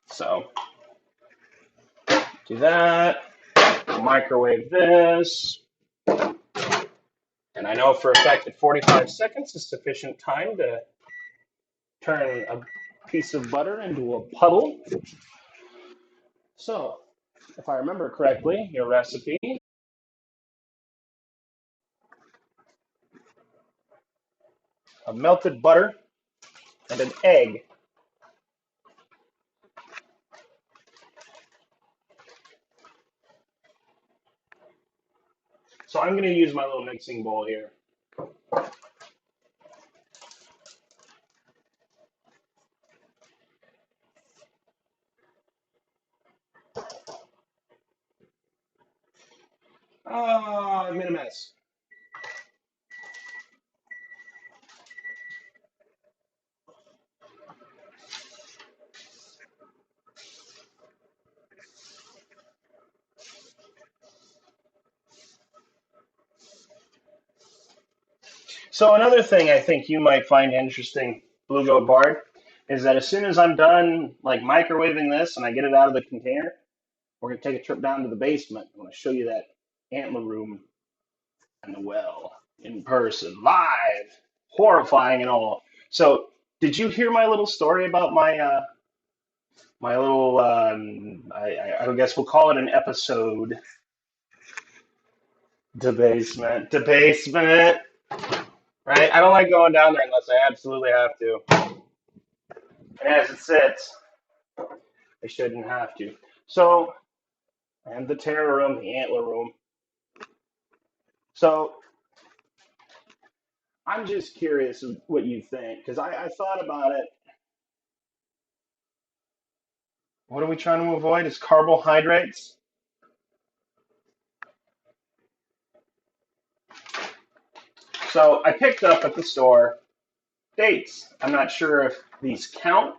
So do that, microwave this, and I know for a fact that 45 seconds is sufficient time to turn a piece of butter into a puddle. So if I remember correctly, your recipe, of melted butter and an egg. So I'm going to use my little mixing bowl here. Oh, I made a mess. So another thing I think you might find interesting, Blue Goat Bard, is that as soon as I'm done like microwaving this and I get it out of the container, we're gonna take a trip down to the basement. I want to show you that antler room and the well in person, live, horrifying and all. So, did you hear my little story about my little? I guess we'll call it an episode. Debasement, debasement. Right? I don't like going down there unless I absolutely have to. And as it sits, I shouldn't have to. So, and the terror room, the antler room. So, I'm just curious of what you think because I thought about it. What are we trying to avoid? Is carbohydrates. So I picked up at the store dates. I'm not sure if these count.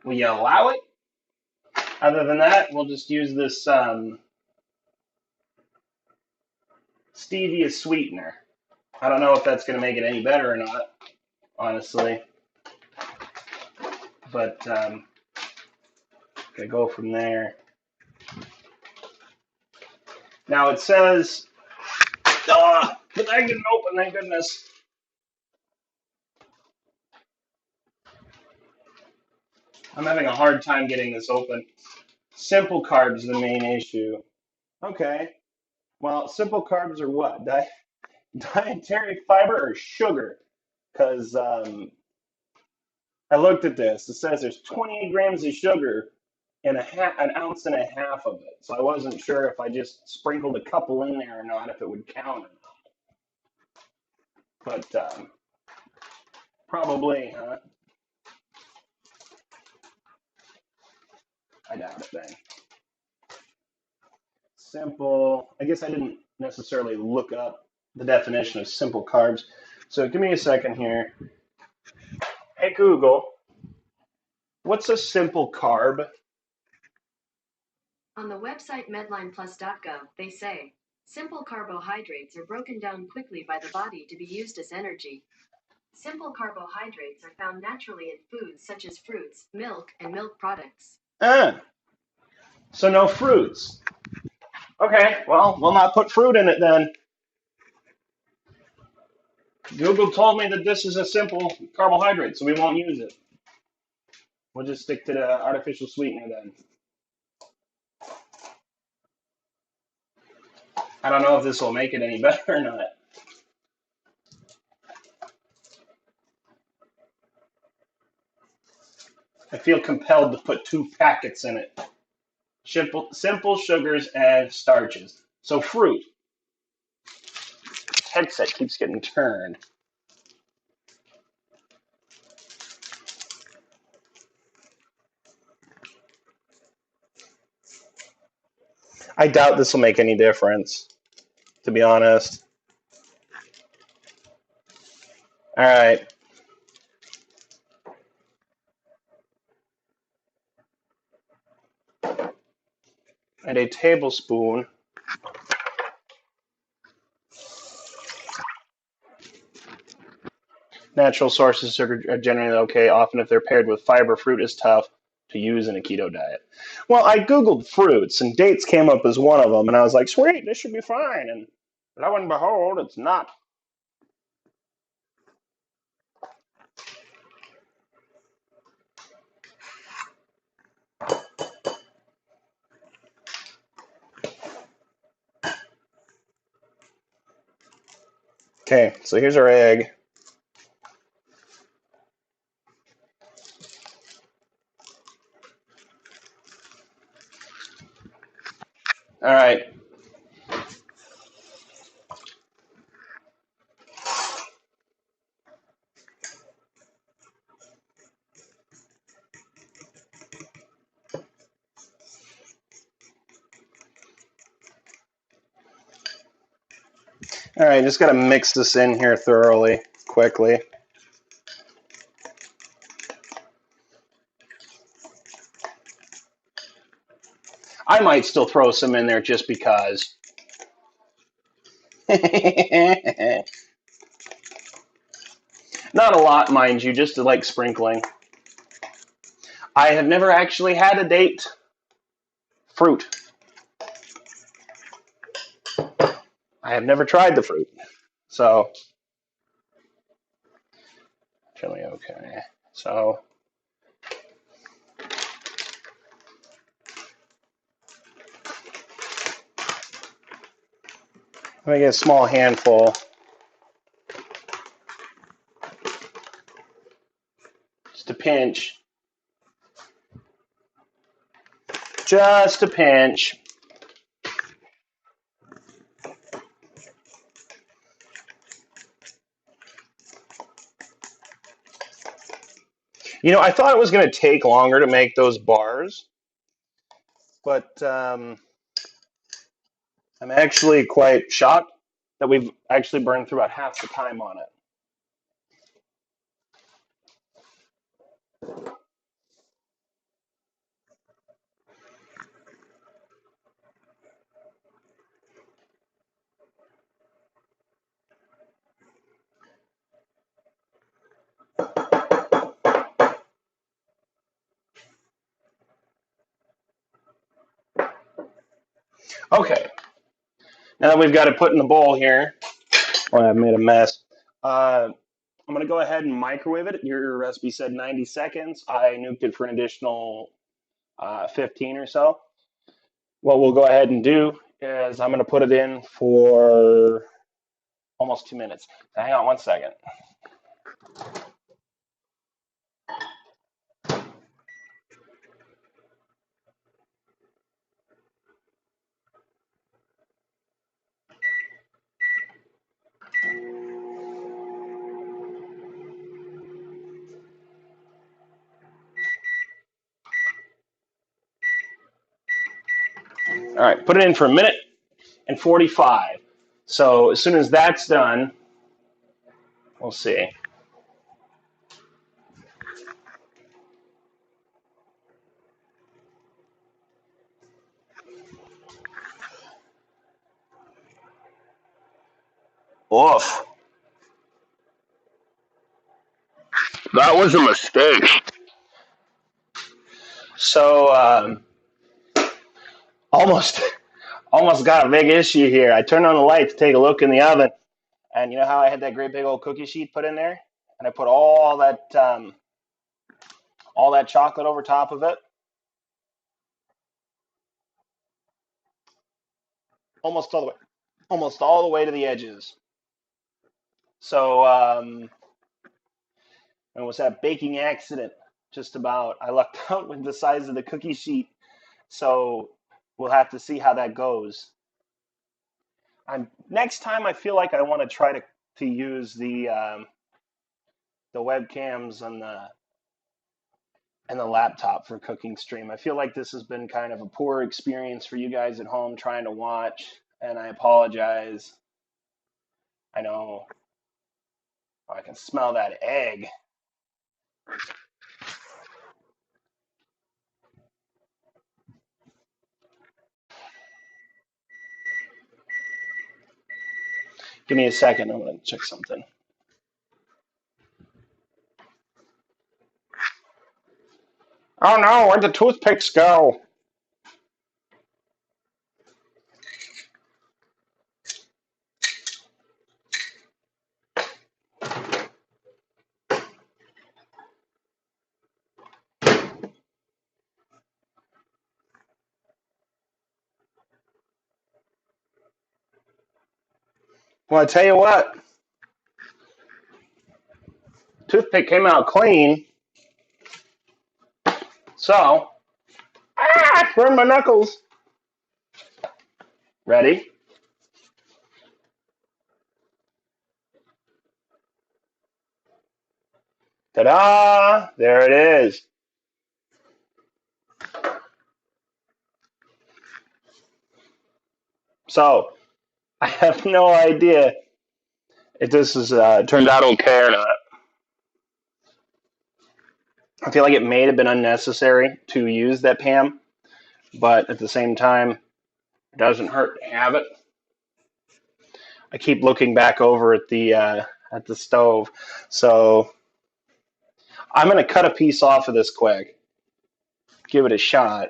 Will you allow it? Other than that, we'll just use this stevia sweetener. I don't know if that's going to make it any better or not, honestly. But gonna go from there. Now it says, oh, but I didn't open. Thank goodness. I'm having a hard time getting this open. Simple carbs is the main issue. Okay. Well, simple carbs are what? Dietary fiber or sugar? Because I looked at this. It says there's 28 grams of sugar in an ounce and a half of it. So I wasn't sure if I just sprinkled a couple in there or not, if it would count or not. But probably, huh? I doubt it then. Simple. I guess I didn't necessarily look up the definition of simple carbs. So give me a second here. Hey Google, what's a simple carb? On the website medlineplus.gov, they say, simple carbohydrates are broken down quickly by the body to be used as energy. Simple carbohydrates are found naturally in foods such as fruits, milk, and milk products. So no fruits. Okay, well, we'll not put fruit in it then. Google told me that this is a simple carbohydrate, so we won't use it. We'll just stick to the artificial sweetener then. I don't know if this will make it any better or not. I feel compelled to put 2 packets in it. Simple sugars and starches. So fruit. Headset keeps getting turned. I doubt this will make any difference, to be honest. All right. And a tablespoon natural sources of sugar are generally okay. Often, if they're paired with fiber, fruit is tough to use in a keto diet. Well, I Googled fruits, and dates came up as one of them, and I was like, sweet, this should be fine. And lo and behold, it's not. Okay, so here's our egg. All right. All right, just got to mix this in here thoroughly, quickly. I might still throw some in there just because. Not a lot, mind you, just like sprinkling. I have never actually had a date fruit. I have never tried the fruit. So, chili, okay. So, I'm going to get a small handful. Just a pinch. Just a pinch. I thought it was going to take longer to make those bars, but I'm actually quite shocked that we've actually burned through about half the time on it. Okay, now that we've got it put in the bowl here, well, I've made a mess. I'm going to go ahead and microwave it. Your recipe said 90 seconds. I nuked it for an additional 15 or so. What we'll go ahead and do is I'm going to put it in for almost 2 minutes. Hang on one second. All right, put it in for a minute and 45. So as soon as that's done, we'll see. Oof. That was a mistake. So almost almost got a big issue here. I turned on the light to take a look in the oven, and you know how I had that great big old cookie sheet put in there, and I put all that chocolate over top of it, almost all the way, to the edges. So it was that baking accident. Just about. I lucked out with the size of the cookie sheet. So we'll have to see how that goes. Next time I feel like I want to try to use the webcams and the laptop for cooking stream. I feel like this has been kind of a poor experience for you guys at home trying to watch, and I apologize. I know. Oh, I can smell that egg. Give me a second. I'm going to check something. Oh no, where'd the toothpicks go? Well, I tell you what, toothpick came out clean. So, burned my knuckles. Ready? Ta-da! There it is. So, I have no idea if this has turned out okay or not. I feel like it may have been unnecessary to use that Pam, but at the same time, it doesn't hurt to have it. I keep looking back over at at the stove. So I'm going to cut a piece off of this quick, give it a shot.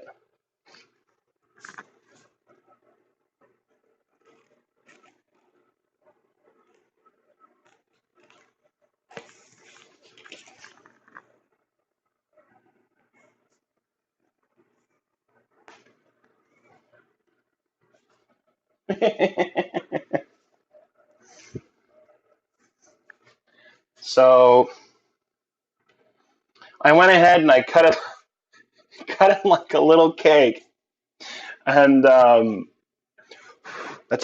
So I went ahead and I cut it, cut it like a little cake, and that's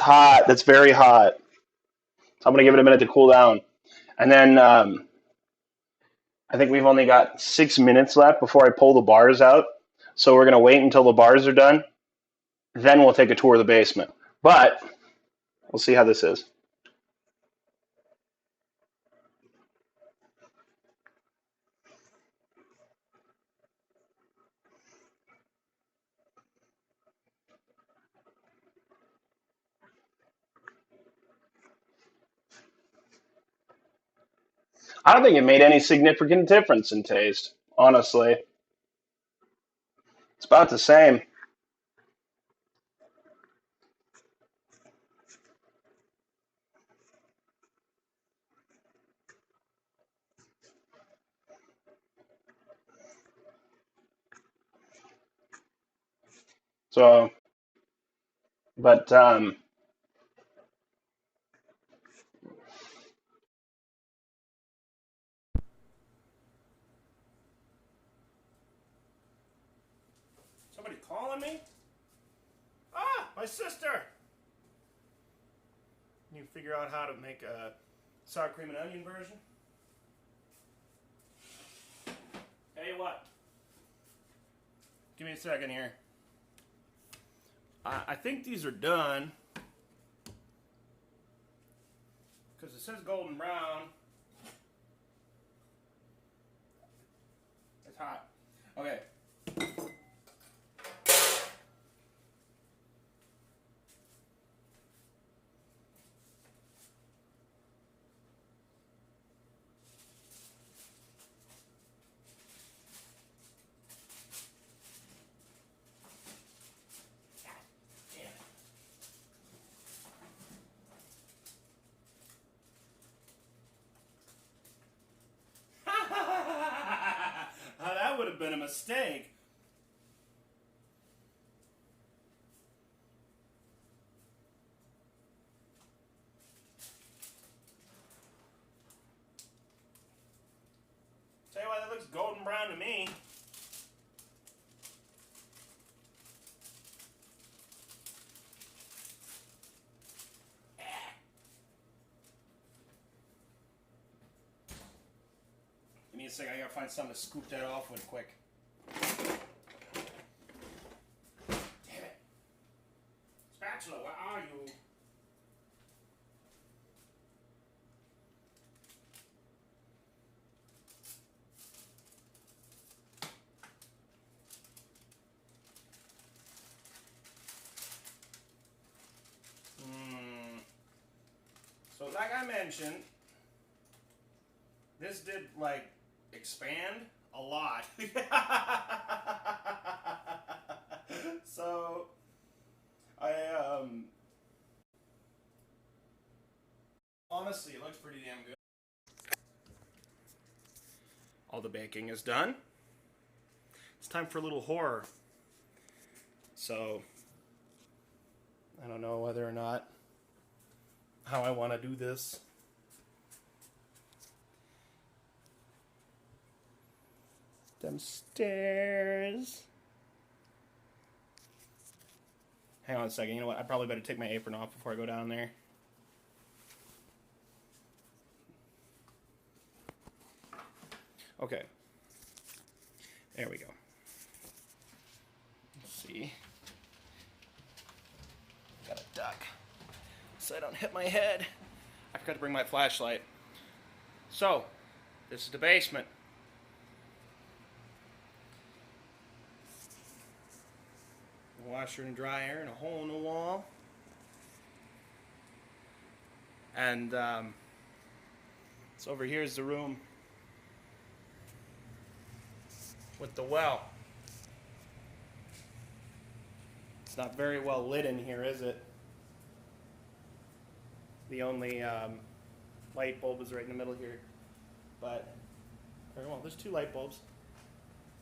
hot. That's very hot. So I'm gonna give it a minute to cool down, and then I think we've only got 6 minutes left before I pull the bars out. So we're gonna wait until the bars are done. Then we'll take a tour of the basement. But we'll see how this is. I don't think it made any significant difference in taste, honestly. It's about the same. So, but Somebody calling me? Ah, my sister! Can you figure out how to make a sour cream and onion version? Tell you what. Give me a second here. I think these are done. Because it says golden brown. It's hot. Okay. Oh, that would have been a mistake. Tell you what, that looks golden brown to me. Give me a second, I gotta find something to scoop that off with quick. Damn it. Spatula, where are you? So like I mentioned, this did like expand a lot. So I honestly it looks pretty damn good. All the baking is done. It's time for a little horror. So I don't know whether or not how I want to do this. Them stairs. Hang on a second. You know what? I probably better take my apron off before I go down there. Okay. There we go. Let's see. Got a duck. So I don't hit my head. I forgot to bring my flashlight. So, this is the basement. Washer and dryer and a hole in the wall. And So over here is the room with the well. It's not very well lit in here, is it? The only light bulb is right in the middle here. But, well, there's 2 light bulbs.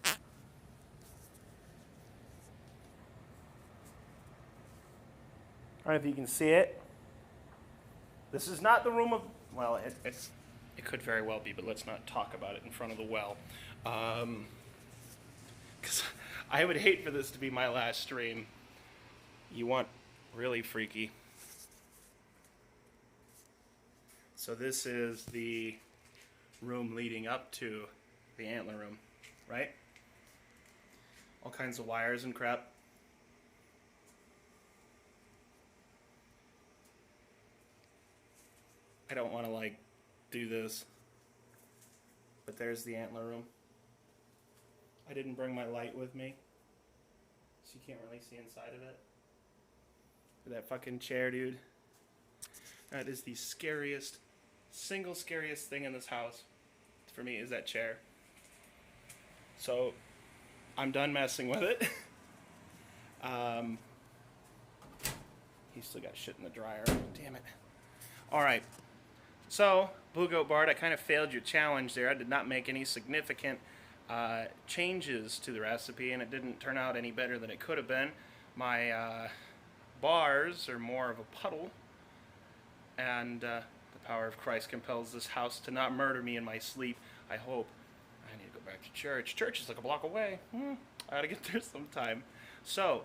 I don't know if you can see it. This is not the room of, well, it could very well be, but let's not talk about it in front of the well. Because I would hate for this to be my last stream. You want really freaky. So this is the room leading up to the antler room, right? All kinds of wires and crap. I don't want to like do this, but there's the antler room. I didn't bring my light with me, so you can't really see inside of it. Look at that fucking chair, dude. That is the scariest, single scariest thing in this house for me, is that chair. So I'm done messing with it. He's still got shit in the dryer. Damn it. Alright. So, Blue Goat Bard, I kind of failed your challenge there. I did not make any significant changes to the recipe, and it didn't turn out any better than it could have been. My bars are more of a puddle, and the power of Christ compels this house to not murder me in my sleep. I hope. I need to go back to church. Church is like a block away. I gotta get there sometime. So,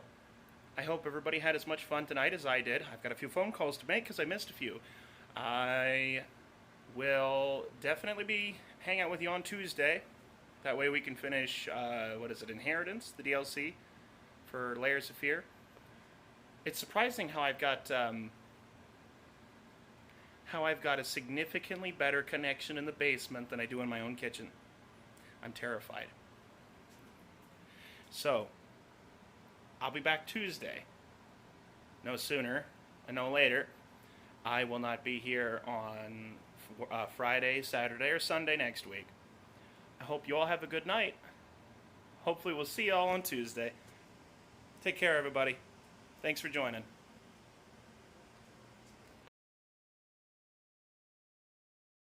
I hope everybody had as much fun tonight as I did. I've got a few phone calls to make because I missed a few. I will definitely be hanging out with you on Tuesday. That way we can finish, Inheritance, the DLC for Layers of Fear. It's surprising how I've got a significantly better connection in the basement than I do in my own kitchen. I'm terrified. So, I'll be back Tuesday. No sooner and no later. I will not be here on Friday, Saturday, or Sunday next week. I hope you all have a good night. Hopefully we'll see you all on Tuesday. Take care, everybody. Thanks for joining.